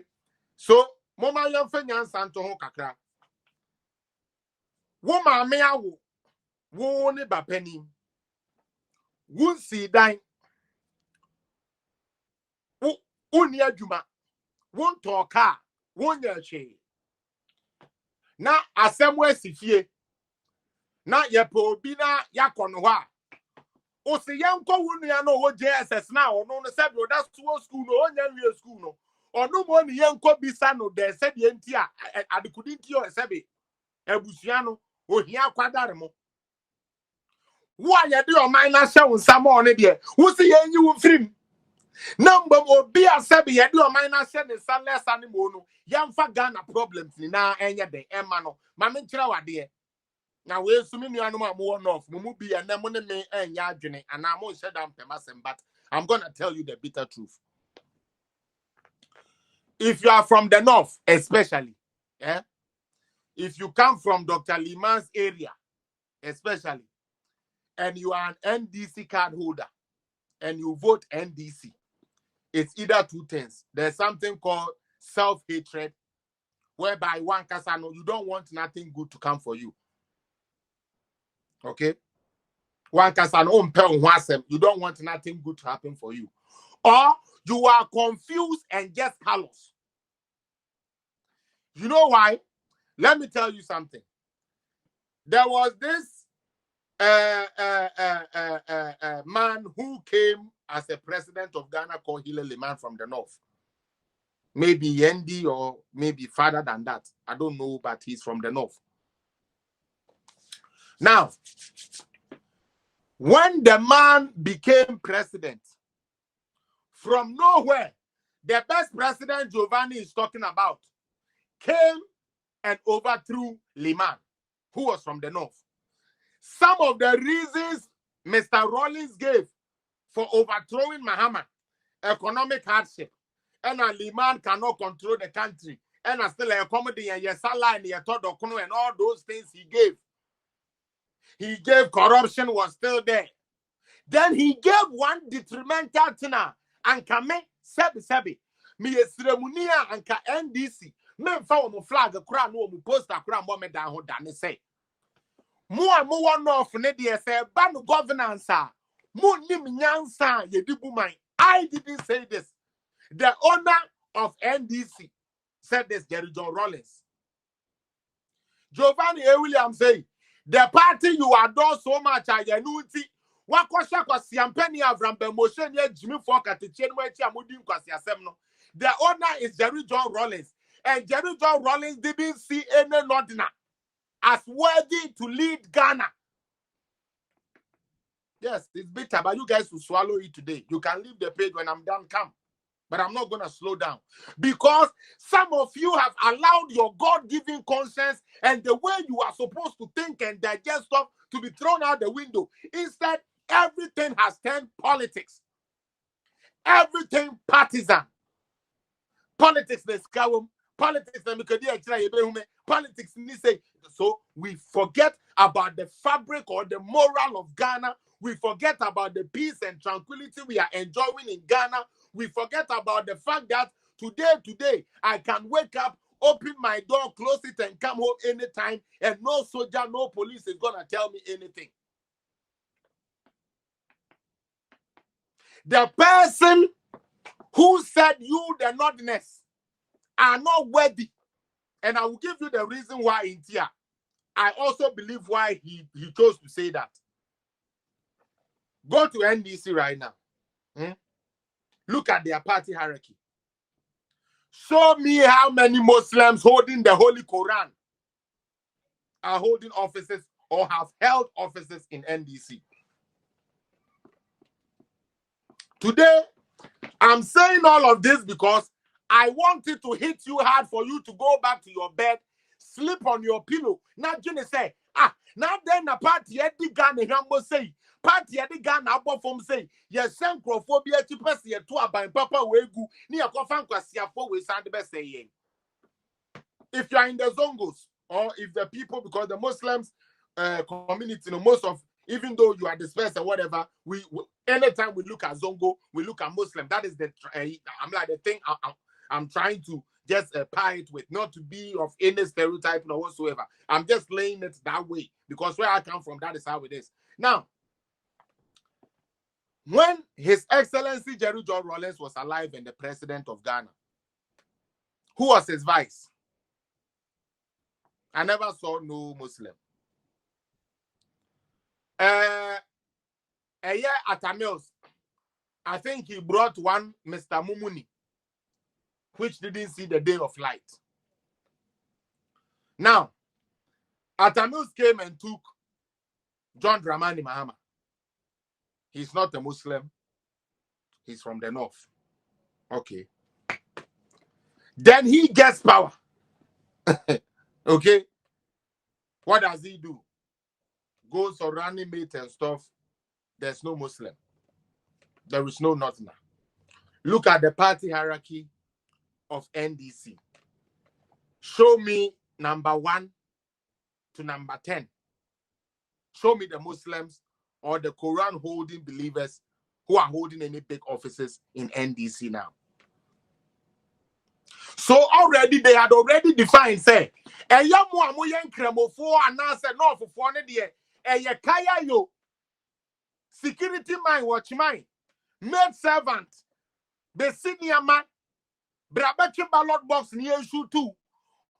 So, mama yan fenyan santo ho kakra. Wo ma me awo. Wo ne bapani. Wo si dan. Wo ni adwuma. Wo ntoka. Wo nya hwe. Na asemwe sifie. Na yepo obi na yakono ho a. O se yanko wunu ya no wo JSS na ono no se do that school no onya wie school no. Ono mo ni yanko bisa no de se de enti a adekudi nti o se be. Ebusua no ohia kwadare mo. Wo ya de o man na hye wonsa mo ne de. Wo se yanyi wo frim. Number obi asabi ye de o man na hye ne sanlesa ne mo no. Yamfa Ghana problems ni na enye de ema no. Ma me nkira wade. Now we assuming you are no more enough. Mumu be and money me and yardjene and I'm on shut down pemasem, but I'm gonna tell you the bitter truth. If you are from the north, especially, if you come from Dr. Liman's area, especially, and you are an NDC card holder and you vote NDC, it's either two things. There's something called self-hatred, whereby one casano, you don't want nothing good to come for you. Okay? One can own you don't want nothing good to happen for you. Or you are confused and just callous. You know why? Let me tell you something. There was this man who came as a president of Ghana called Hillary Man from the north. Maybe Yendi or maybe farther than that. I don't know, but he's from the north. Now, when the man became president, from nowhere, the best president Giovanni is talking about came and overthrew Liman, who was from the north. Some of the reasons Mr. Rollins gave for overthrowing Mahama, economic hardship, and Liman cannot control the country, and still accommodate and Yesala and all those things he gave. He gave corruption was still there. Then he gave one detrimental thing and come sebi. Me ceremonia and ka NDC. Me fa mo flag kura no mo poster kura mo me dan ho dan say. Mo one off ne de say ban governance mo nim nyansa ye di buman. I didn't say this. The owner of NDC said this, Jerry John Rollins. Giovanni A. Williams say the party you adore so much are Yanuti. What question was Siampeni Avram Moshe Jimmy Falk at the Chenway Chamudin Kwasiasemno. The owner is Jerry John Rollins. And Jerry John Rollins didn't see any Northerner as worthy to lead Ghana. Yes, it's bitter, but you guys will swallow it today. You can leave the page when I'm done, come. But I'm not going to slow down. Because some of you have allowed your God-given conscience and the way you are supposed to think and digest stuff to be thrown out the window. Instead, everything has turned politics. Everything partisan. Politics, politics, politics. So we forget about the fabric or the moral of Ghana. We forget about the peace and tranquility we are enjoying in Ghana. We forget about the fact that today, I can wake up open my door, close it, and come home anytime, and no soldier, no police is gonna tell me anything. The person who said you, the Northerners, are not worthy, and I will give you the reason why in here. I also believe why he chose to say that. Go to NDC right now. Look at their party hierarchy. Show me how many Muslims holding the Holy Quran are holding offices or have held offices in NDC. Today, I'm saying all of this because I wanted to hit you hard for you to go back to your bed, sleep on your pillow. Now, Jenny say, now then a party at the Ghana Hambo say, party at the Ghana Abo from say, yes, Sankophobia to pass your tour by Papa Wegu, near Kofanka Siafo with Sandbest saying. If you are in the Zongos, or if the people, because the Muslims community, you know, most of, even though you are dispersed or whatever, we anytime we look at Zongo, we look at Muslim. That is the I'm like the thing I'm trying to just pie it with, not to be of any stereotype or whatsoever. I'm just laying it that way because where I come from, that is how it is. Now, when His Excellency Jerry John Rawlings was alive and the president of Ghana, who was his vice? I never saw no Muslim. A year at Tamils, I think he brought one Mr. Mumuni, which didn't see the day of light. Now, Atamils came and took John Dramani Mahama. He's not a Muslim. He's from the north. Okay. Then he gets power. Okay. What does he do? Goes or running mate and stuff. There's no Muslim. There is no Northerner. Look at the party hierarchy of NDC. Show me number 1 to number 10. Show me the Muslims or the Quran holding believers who are holding any big offices in NDC now. So already they had already defined, say, security mind, watch mind, maid servant, the senior man, Brabachi ballot box near you too.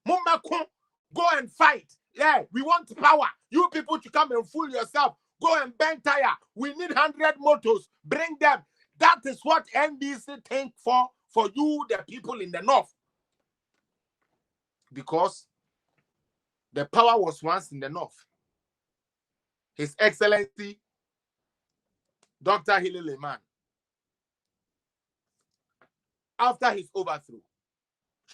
Mumako, go and fight. Yeah, we want power. You people to come and fool yourself. Go and bend tire. We need 100 motors. Bring them. That is what NDC think for you, the people in the north. Because the power was once in the north. His Excellency, Dr. Hilary Lehman, after his overthrow,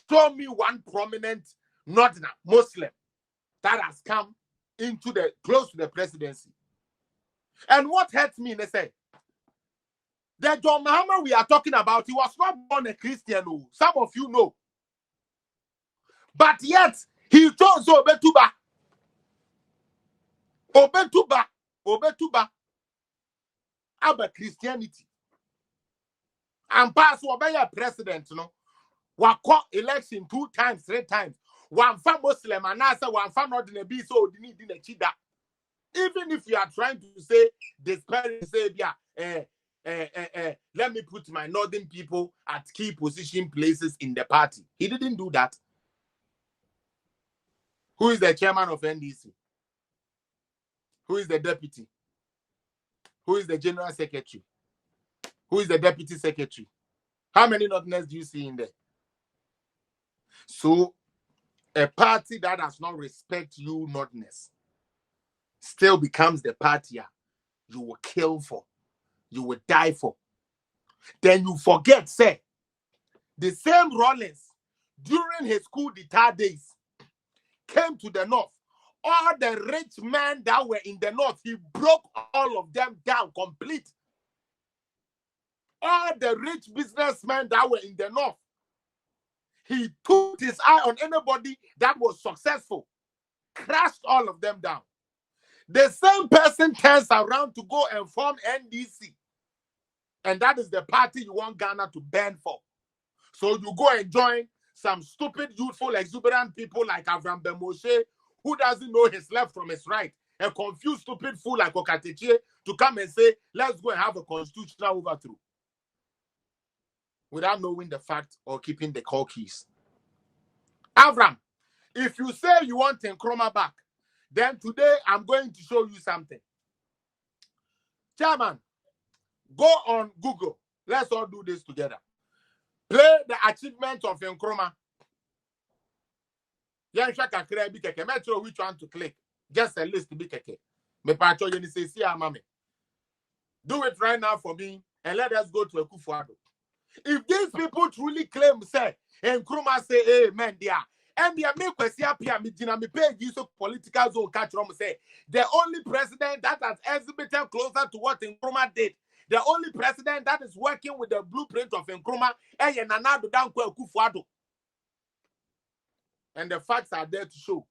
show me one prominent Northerner Muslim that has come into the close to the presidency. And what hurts me, they say, the John Mahama we are talking about, he was not born a Christian. Some of you know. But yet, he chose Obetuba. About Christianity. And pass obey a president, you know. Wako election 2 times, 3 times. One for Muslim and answer one for not in a be so didn't chida. Even if you are trying to say this parent say, let me put my northern people at key position places in the party. He didn't do that. Who is the chairman of NDC? Who is the deputy? Who is the general secretary? Who is the deputy secretary? How many Northerners do you see in there? So, a party that does not respect you, Northerners, still becomes the party you will kill for, you will die for. Then you forget, say, the same Rawlings, during his coup d'etat days, came to the north. All the rich men that were in the north, he broke all of them down complete. All the rich businessmen that were in the north, he took his eye on anybody that was successful, crashed all of them down. The same person turns around to go and form NDC. And that is the party you want Ghana to ban for. So you go and join some stupid, youthful, exuberant people like Avram Ben Moshe, who doesn't know his left from his right, a confused, stupid fool like Okateche, to come and say, let's go and have a constitutional overthrow, without knowing the fact or keeping the core keys. Avram, if you say you want Nkrumah back, then today I'm going to show you something. Chairman, go on Google. Let's all do this together. Play the achievements of Nkrumah. Metro, which one to click? Just a list to be keke. Do it right now for me and let us go to a Kufuado. If these people truly claim, say, Nkrumah say, hey, man, they are. And they make FELIX APPIAH me pay you so political zone catch from say the only president that has exhibited closer to what Nkrumah did. The only president that is working with the blueprint of Nkrumah and Nana Danko Kufuado. And the facts are there to show.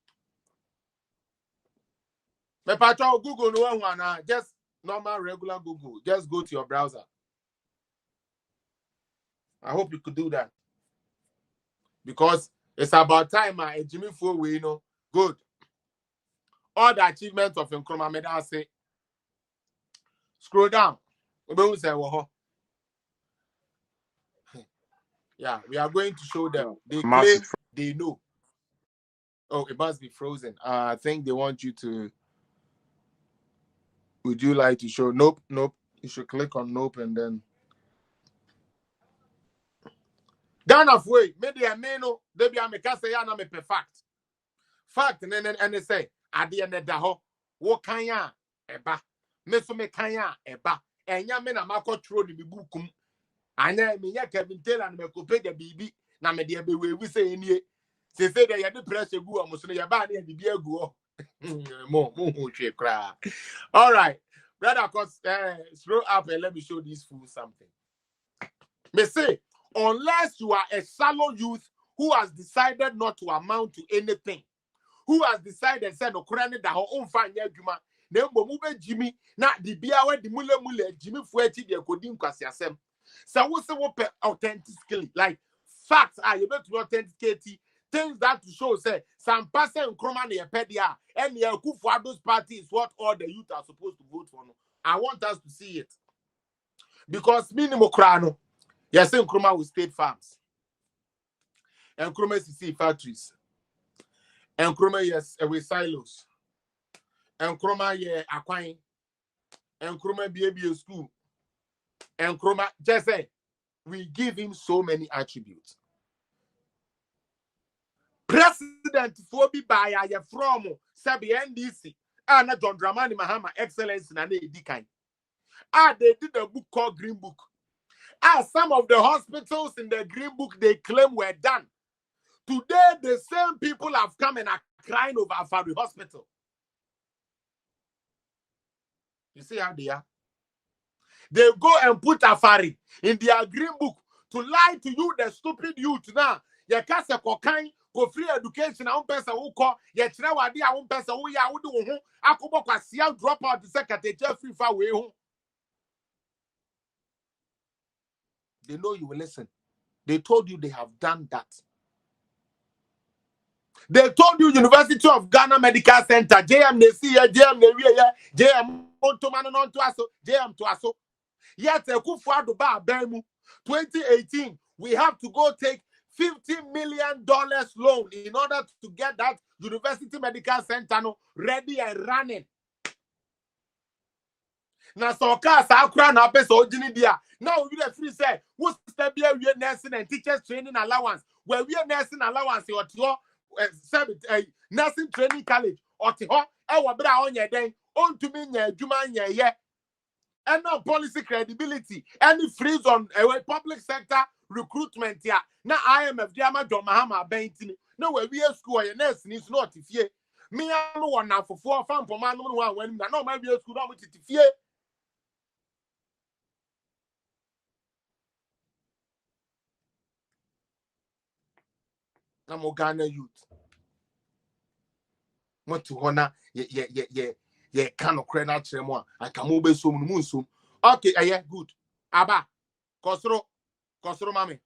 Me patro Google no one just normal regular Google. Just go to your browser. I hope you could do that. Because it's about time Jimmy Four you know. Good. All the achievements of Nkrumah made us say. Scroll down. Yeah, we are going to show them. They claim they know. Oh, it must be frozen. I think they want you to. Would you like to show? Nope, nope. You should click on nope and then. Ghana way, maybe I may know. They be a make say ya na me fact. Fact, and they say, at the end of the ho, what can ya eba? Meso me can ya eba? And ya me na mako tro ni bibukum. Anya me ya Kevin Taylor and me kope de bibi na me de be we say any. Say that you the pressure go almost no ya ba na the bia go. Mo hwe kra. All right. Brother, cause scroll up and let me show these fools something. Me say, unless you are a shallow youth who has decided not to amount to anything, who has decided say no kurane da ho onfa nya adwuma na mbo mu be Jimmy na di bia we di mule Jimmy fu achi de kodi nkwasi asem say wo se wo pe authentically like facts are you better to authenticate things that to show say some person Nkrumah na yepedia and the Kufuado's party is what all the youth are supposed to vote for. No. I want us to see it because minimum krano yes Nkrumah with state farms, Nkrumah CC factories, Nkrumah yes with silos, Nkrumah yeah akwan, Nkrumah BABA school, Nkrumah just say we give him so many attributes. President Fobi Baya from Sabi NDC and John Dramani Mahama Excellence na Edikan. They did a book called Green Book. Some of the hospitals in the Green Book they claim were done. Today, the same people have come and are crying over Afari Hospital. You see how they are? They go and put Afari in their Green Book to lie to you, the stupid youth now. You can't say cocaine. Go free education, I won't pass a who yet now I won't pass a way I would do. I could walk a seal drop out the secretary, free far away home. They know you will listen. They told you they have done that. They told you University of Ghana Medical Center, JM Nesia, JM Nevia, JM Ontoman on to us, JM to us. Yet a Kufuado Bar Bemu 2018, we have to go take $50 million loan in order to get that University Medical Center ready and running. Now, so cars are crying up as Ojinidia. Now, we have free say, what's the beer we are nursing and teachers training allowance? Where we are nursing allowance or to nursing training college or to our bra on your day, on to me, Juma, yeah. And no policy credibility, any freeze on public sector recruitment here. Now IMF Diama John Mahama Bentini. No way we are school and nursing is not if ye. Me I'm one now for 4 fam for man one when no my school not with it if ye. I'm Ghana youth. What to honor yeah kind of credit tremor. I can move so moon soon. Okay, yeah, good. Aba, Kosro mami.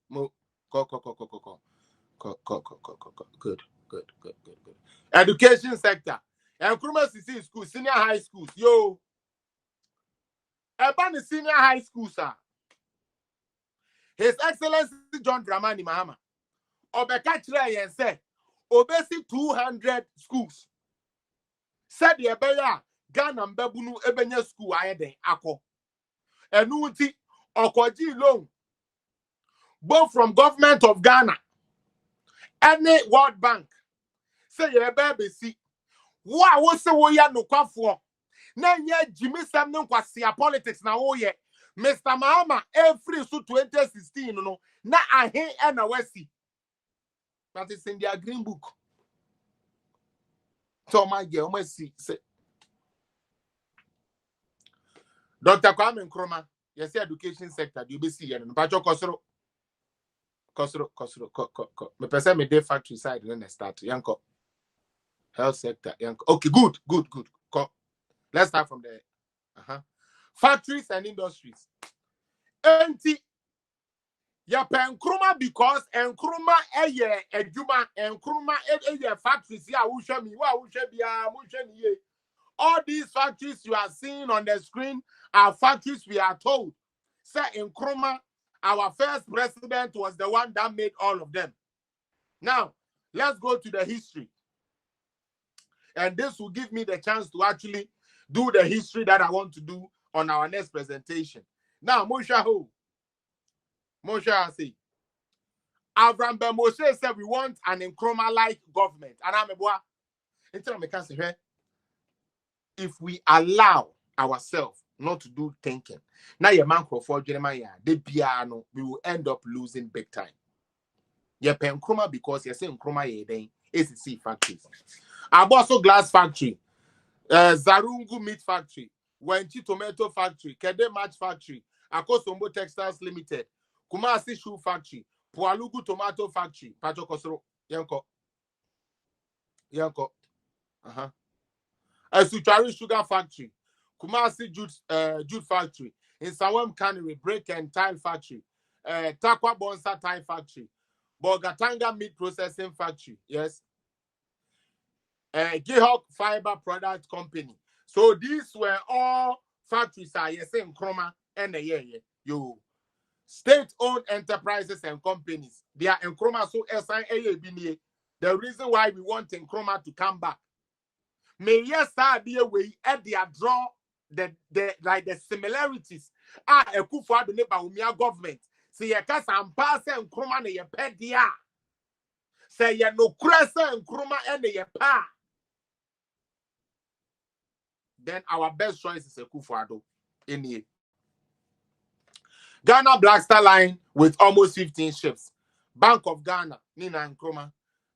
Mo Good. Education sector. And CC school, senior high schools. Yo. Urban senior high school, sir. His Excellency John Dramani Mahama. Obekachira yen say, obesi 200 schools. Said the Ebeya, Ghana Mbebunu Ebenya school ayeden ako. Enuti Okoji loan. Both from government of Ghana. Any World Bank. Say ye baby see. Wa wo se wo ya no kwafo. Na nye Jimmy Sam no kwasia politics na wo ye. Mr. Mahama every so 2016 no na ahe e na wasi. That is in their green book. So my girl almost see say Dr. Kwame Nkrumah, yes, education sector, you be see and Pacho Kosoro. Me person me day factory side then start yanko. Health sector yanko. Okay, good. Let's start from there. Factories and industries. Enti ya pe Nkrumah because Nkrumah eye eduma Nkrumah eye factories ya wo hwe mi wa wo hwe bia mo hwe ni ye. All these factories you are seeing on the screen are factories we are told. Say Nkrumah, our first president was the one that made all of them. Now, let's go to the history. And this will give me the chance to actually do the history that I want to do on our next presentation. Now, Moshe say, Avram Ben Moshe said we want an Nkrumah-like government. And I'm a boy. If we allow ourselves not to do thinking, now your man for Jeremiah, the piano, we will end up losing big time. Ye pen Nkrumah because you're saying Nkrumah ye then ACC factories. Aboso glass factory, Zarungu meat factory, Wenchi tomato factory, Kede match factory, Akosombo Textiles Limited, Kumasi shoe factory, Pualugu tomato factory, Pacho Kosoro, Yanko. Suchari sugar factory, Kumasi jute factory, in Sawam Cannery, brick and tile factory, Takwa Bonsa tile factory, Bogatanga meat processing factory, yes. Gihok Fiber Product Company. So these were all factories are yes in Nkrumah and you state-owned enterprises and companies. They are in Nkrumah so SIA. The reason why we want Nkrumah to come back. May yes be a way at the draw the similarities are a coup for the neighbor government. See ye cast and pass and Nkrumah na ye pedia. Say ye no cressa and Nkrumah and ye pa. Then our best choice is a coup for Ado in here. Ghana Black Star Line with almost 15 ships. Bank of Ghana, Nina Nkrumah.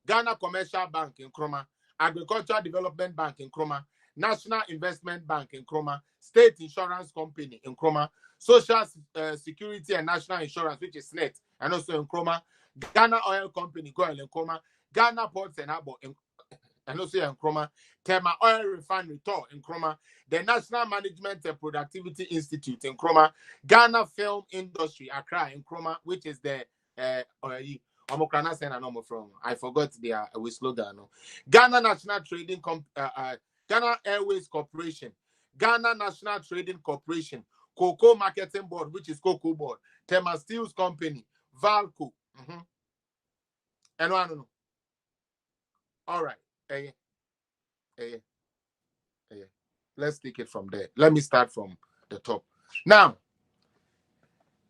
Ghana Commercial Bank in Nkrumah. Agricultural Development Bank in Nkrumah. National Investment Bank in Nkrumah. State Insurance Company in Nkrumah. Social Security and National Insurance, which is SNET, and also in Nkrumah. Ghana Oil Company, Goil in Nkrumah. Ghana Ports and Harbour and also in Nkrumah. Tema Oil Refinery Tour in Nkrumah. The National Management and Productivity Institute in Nkrumah. Ghana Film Industry, Accra in Nkrumah, which is the I forgot their slogan. Ghana National Trading Ghana Airways Corporation, Ghana National Trading Corporation, Cocoa Marketing Board, which is Cocoa Board, Tema Steels Company, Valco. And one. All right. Let's take it from there. Let me start from the top. Now,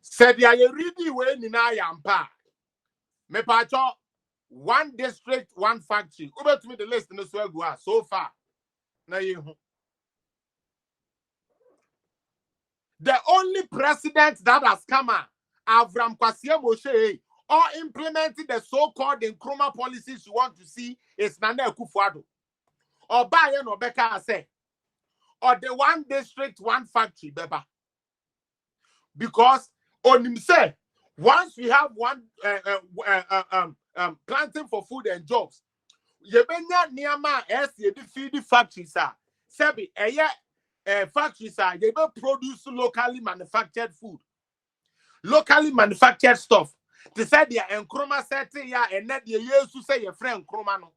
said ya really way ni na yampa. Me pacho, one district, one factory. Over to me the list in the swag so far. Now you. The only president that has come out, Avram Moshe, or implemented the so-called Nkrumah policies you want to see is Nana Akufo-Addo. Or Bayen or Becca say, or the one district, one factory, Beba. Because on him say, once we have one planting for food and jobs, Yebenya Niama feed factories are Sebi factories are they produce locally manufactured food, locally manufactured stuff. They said the Nkrumah setting ya and net the years to say your friend Nkrumah no.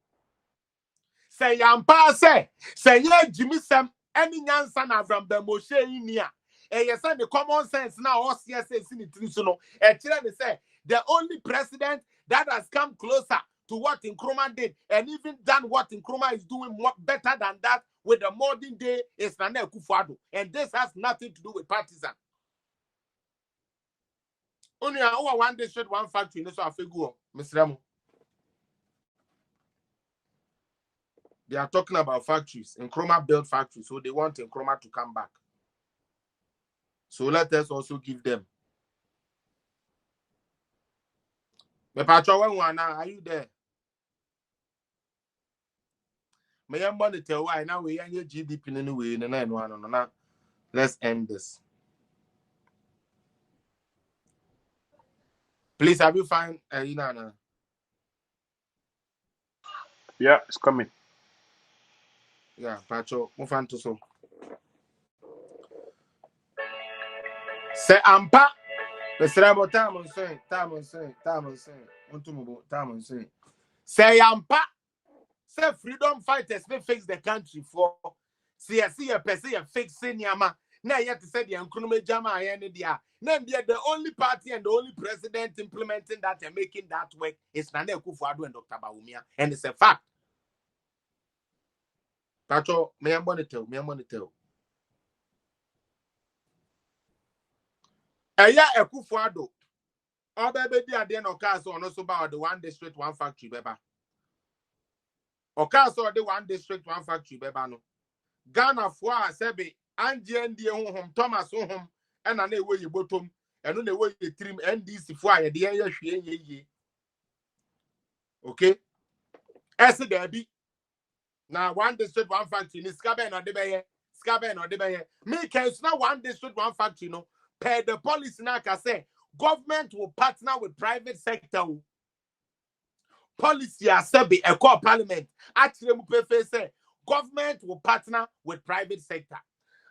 Say yampa say ye Jimmy Sam any nyansa na from the Moshe inia. And you said the common sense now all CSS in it no. And they say the only president that has come closer to what Nkrumah did and even done what Nkrumah is doing more better than that with the modern day is Nana Akufo-Addo. And this has nothing to do with partisan. Only one district, one factory, so I figure, Mr. Ramo. They are talking about factories. Nkrumah built factories, so they want Nkrumah to come back. So let us also give them. The Pachawan, are you there? May I want to tell why now we are GDP in any way in the 9-1. Let's end this. Please, have you found Inana? Yeah, it's coming. Yeah, Pacho, move on to so. Say Ampa. Mr. Ramo, time on saying. Say Ampa. Say freedom fighters may fix the country for. See a person fixing Yama. Now yet to say the Nkrumah Jama and the Then the only party and the only president implementing that and making that work is Nana Akufo-Addo and Dr. Bawumia. And it's a fact. Pacho, me I'm gonna tell. Eya Akufo-Addo. All baby dia den okaso ono so ba the one district one factory beba. Okaso the one district one factory beba no. Ghana fo a sebe anje ndie honhom Thomas honhom e na ewe yibotom eno na ewe yetrim NDC fo a ye de ye hwe ye. Okay? Ese there be na one district one factory ni skabe no de beye. Me can na one district one factory no per the policy na ka say government will partner with private sector. Policy as be a core parliament. Actually, say government will partner with private sector.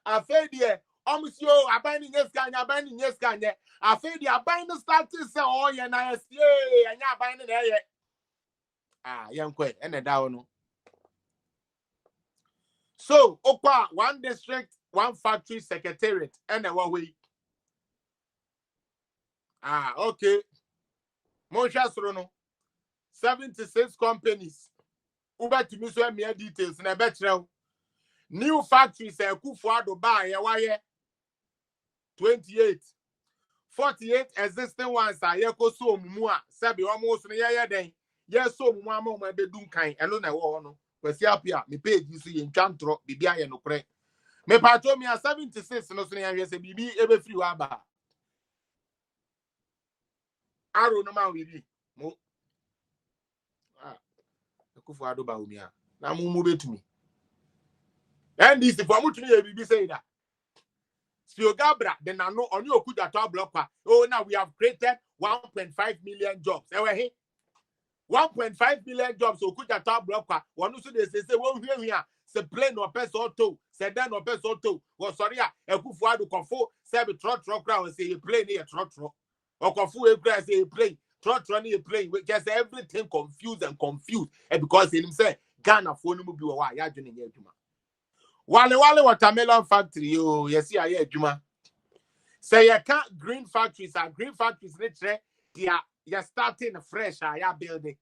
I feel the almost yo abandon yes kanye. I feel the abandon starting say oh yeah na yes yeah and abandon there. Ah, young kwe and the down. So okwa one district, one factory secretariat and the one way. Ah, okay. Monsha Srono. 76 companies. Uber to me so mere details in a better new factories Akufo-Addo buy 28. 48 existing ones are yeko so mumua. Sabi almost near den. Yes, so mumma may be doom kind and no one. Kwesi Appiah, me page you see in Chantro, Bibia no cre. Me patro me 76 no so near say Bibi ebe free waba. Aro no man we mo. Akufo-Addo Bawumia. Na mumu betumi. And this for mutu ni ebibi say that. Spiogabra then I know on your kuda to block. Oh, now we have created 1.5 million jobs. 1.5 million jobs so kuda to block. One also they say one here. Se plane no person auto, se dan no person auto. Oh sorry, Akufo-Addo confo say be truck crowd say you plane here truck. Or confo e say plane. Truck running plane, we just everything confused. And because in him say Ghana phone mu bi wa ya dwene nya adwuma. Wale watermelon factory yo, yes ya adwuma. Say you can't green factories literally they are starting fresh ya building.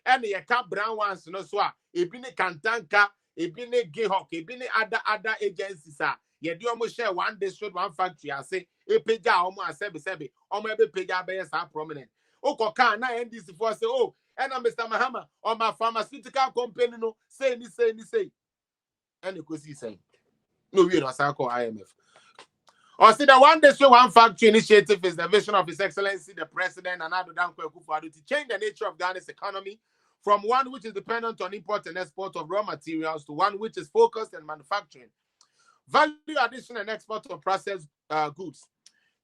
And you can't brown ones no so e bi ne Kantanka, e bi ne Gihok, e bi ne other agencies ye do almost share one district one factory I say e peja almost sebe almost be peja be sa prominent. Okoka na NDC for say oh and Mr. Mahama or my pharmaceutical company no say and you could see saying no we no say call IMF or see the one district one factory initiative is the vision of His Excellency the President and Ado Dankwa Akufo-Addo to change the nature of Ghana's economy from one which is dependent on import and export of raw materials to one which is focused on manufacturing, value addition and export of processed goods.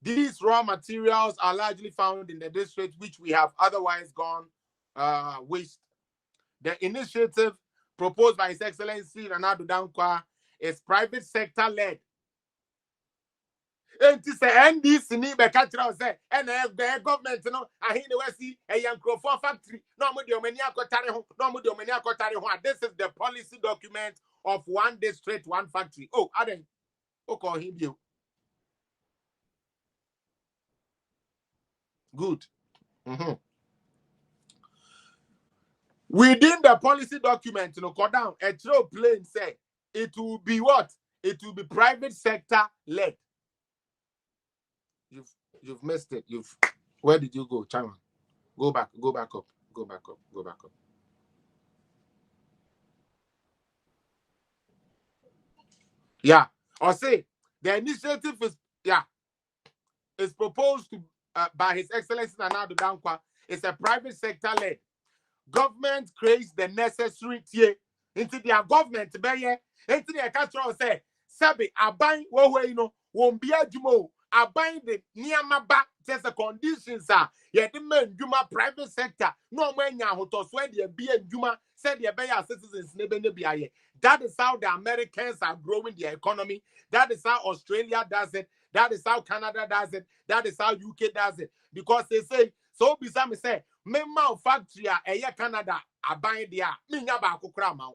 These raw materials are largely found in the district which we have otherwise gone waste. The initiative proposed by His Excellency Ado Dankwa is private sector led. Enti se NDC ni be ka kira say and the government no ahin the wesi a yankro factory no mo de omani akotare ho no mo de omani akotare ho. This is the policy document of one district one factory. Oh aden o call him you good. Within the policy document, go down, a throw plain say it will be what? It will be private sector led. You've missed it. Where did you go, China? Go back up. Yeah. Or say the initiative is proposed to by His Excellency Nana Addo Dankwa. It's a private sector led. Government creates the necessary tier into their government into their cultural say sabi aban wo we no won bia djumo aban the niamaba just the conditions are ye the man djuma private sector no mo anya hoto so de bia djuma said the be citizens ne be ne bia. That is how the Americans are growing their economy. That is how Australia does it. That is how Canada does it. That is how UK does it. Because they say so bisa me say memma factory a Canada aban dia minya ba akokra ma.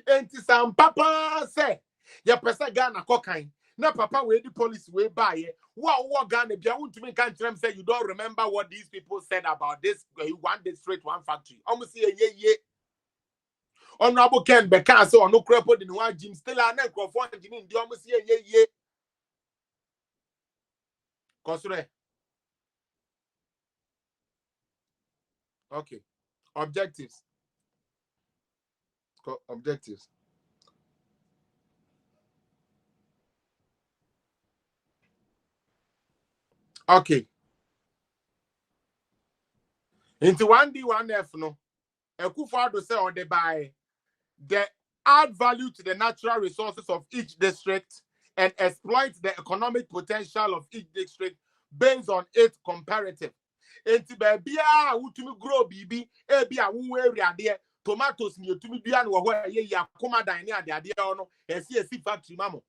Enti sam papa say ya pesa Ghana kokan na papa we di policy we buy wo Ghana bia untumi kan tell say you don't remember what these people said about this one district one factory. Almost ye Honorable Ken Beka so no crepo in one gym still an microphone engineer the almost ye Kosure. Okay. Objectives. Objectives. Okay. Into 1D, 1F no. Ekufado say on the buy. They add value to the natural resources of each district and exploit the economic potential of each district based on its comparative. Enti baby wutumi grow bibi bia wo area there tomatoes ni otumi dua no ho ye yakoma dan ne ade ade no esi factory mamo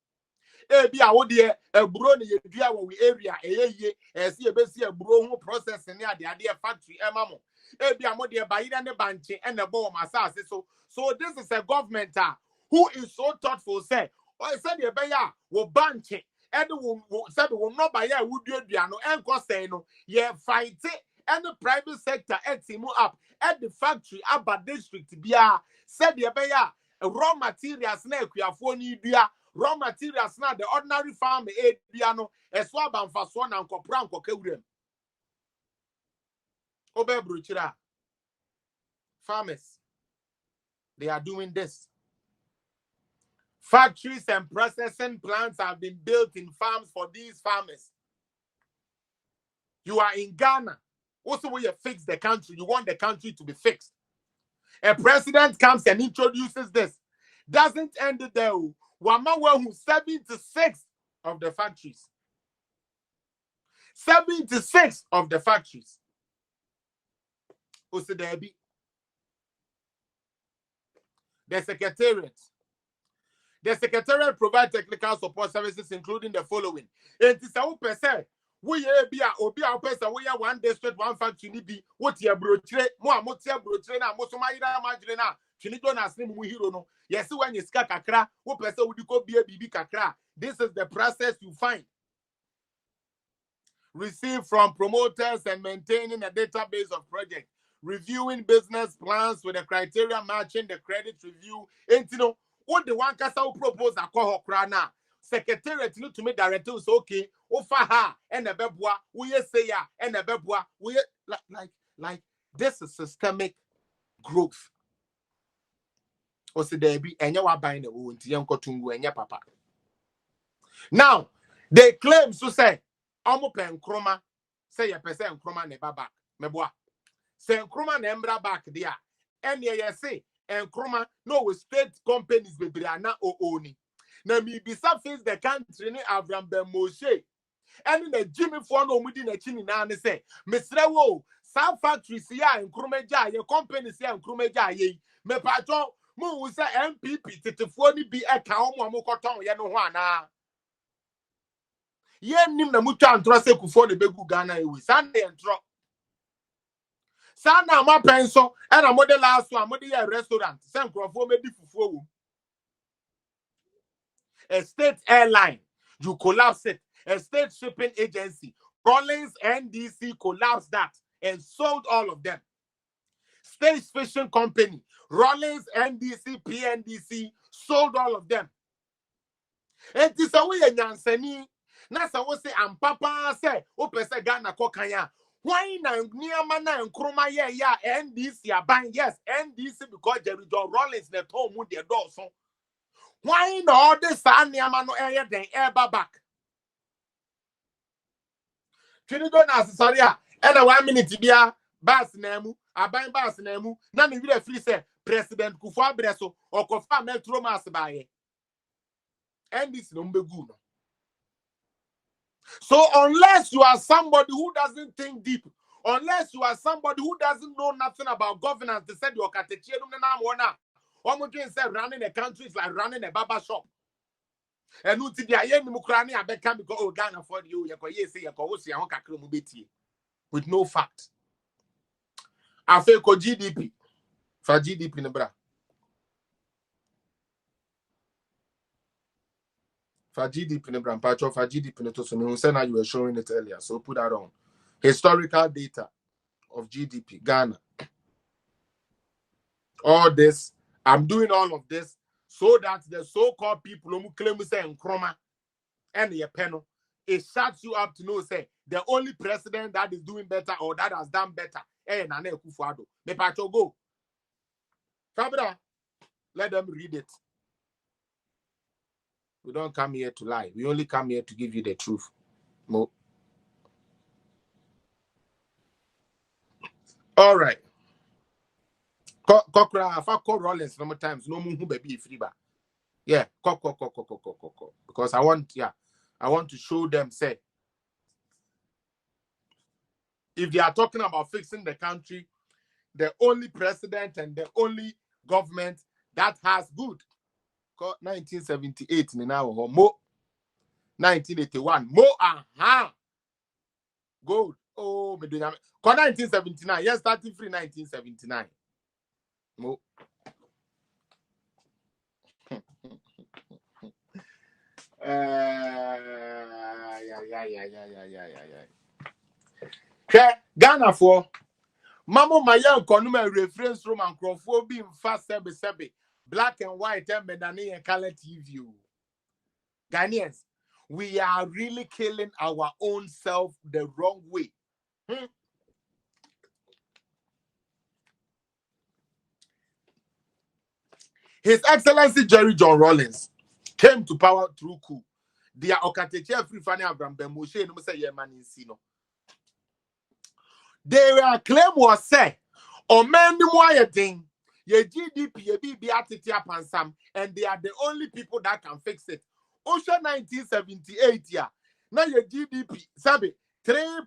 bia wo de eburo ne ye dua wo area ye esi ebesi eburo ho process ne ade ade factory mamo bia mo de bayira ne banche and bo masase so this is a government who is so thoughtful say o said the beya wo banche and said will not buy a wood no and say no ye fight it and the private sector team up at the factory about district bia said the beya raw materials na ekuafo ni dua raw materials na the ordinary farm bia no eso abanfaso na nkopra nkokawurem obebruchira farmers they are doing this. Factories and processing plants have been built in farms for these farmers. You are in Ghana. Also, when you fix the country, you want the country to be fixed. A president comes and introduces this. Doesn't end it there. Who 76 of the factories. 76 of the factories. Also, there be the secretariat. The secretariat provides technical support services, including the following. And this percent. We be a person, we are one district, one factory, be what you broche, more motia broche, na Mosomaida Majrena, Chinidona's name, we hero no. Yes, when you scat kakra, what person would you go be a BB kakra? This is the process you find. Receive from promoters and maintaining a database of projects. Reviewing business plans with the criteria matching the credit review. And you know, what the one casa propose a call krana. Secretariat to me directors okay. Ofaha and a bebwa, we say ya and a bebwa, we like this is systemic growth. Also, there be and you are buying a wound, young cotungu and your papa. Now they claim to say, Omopen chroma, say a percent chroma never back, meboa. Say chroma nembra back there. And ye say, and chroma no with state companies be briana o oni. Now me be face the country ni Avram Ben Moshe. And in the Jimmy for no within a chin in say, Mr. Wo, some factories here in Krumeja, your companies here in Krumeja, ye, me patron, Mo say MPP, Titifoni be a cow, Mokoton, Yanowana. Yen nim na mutu antro se kufo de begu Ghana ewe. Sande entro. Sana ma penso and a model last one modi a restaurant. Some crofo me di fufuo. A state airline, you collapse it. A state shipping agency, Rollins NDC collapsed that and sold all of them. State fishing company, Rollins NDC, PNDC, sold all of them. And this away a Yanseni. Nasa was say and Papa say, Opesa Ghana Kokanya. Why na Niamana and Kroma ya NDC are buying? Yes, NDC because Jerry John Rollins the home with their door. So why not all this Niamano area then air back? Trinidad Nasaria and a 1 minute bia Bass Nemu, a buying Bass Nemu, none of you free say President Kufa Breso or Kofa Metro Mass by and this number good. So unless you are somebody who doesn't think deep, unless you are somebody who doesn't know nothing about governance, they said you're said running a country is like running a barber shop. And who did I Mukrani I become because oh Ghana for you, with no fact. I feel GDP for GDP in the bra. For GDP in the brand, patch of GDP in the total. You said you were showing it earlier, so put that on. Historical data of GDP, Ghana. All this, I'm doing all of this so that the so-called people who claim to say Nkrumah and the panel, it shuts you up to know say the only president that is doing better or that has done better. Nane Akufo-Addo. Me patch go. Fabra, let them read it. We don't come here to lie. We only come here to give you the truth. Mo. All right. Kokra, if I call Rollins no more times, no more baby free ba. Yeah, because I want to show them say if they are talking about fixing the country, the only president and the only government that has good. 1978 now mo 1981 mo gold. Oh, me doing 1979. Yes, starting free 1979. Mo. Ghana for Mamo Mayan Konuma reference room and Crawford being fast sebe black and white and medani and color TV. Ghanaians, we are really killing our own self the wrong way. His Excellency Jerry John Rawlings came to power through coup. They are Okateche free Fanny Abraham Bemoshe no say ye man in sino. Their claim was say, "O man ni moye thing, ye GDP ye be atitia pansam, and they are the only people that can fix it." Ocean 1978 yeah. Now your GDP sabe 3.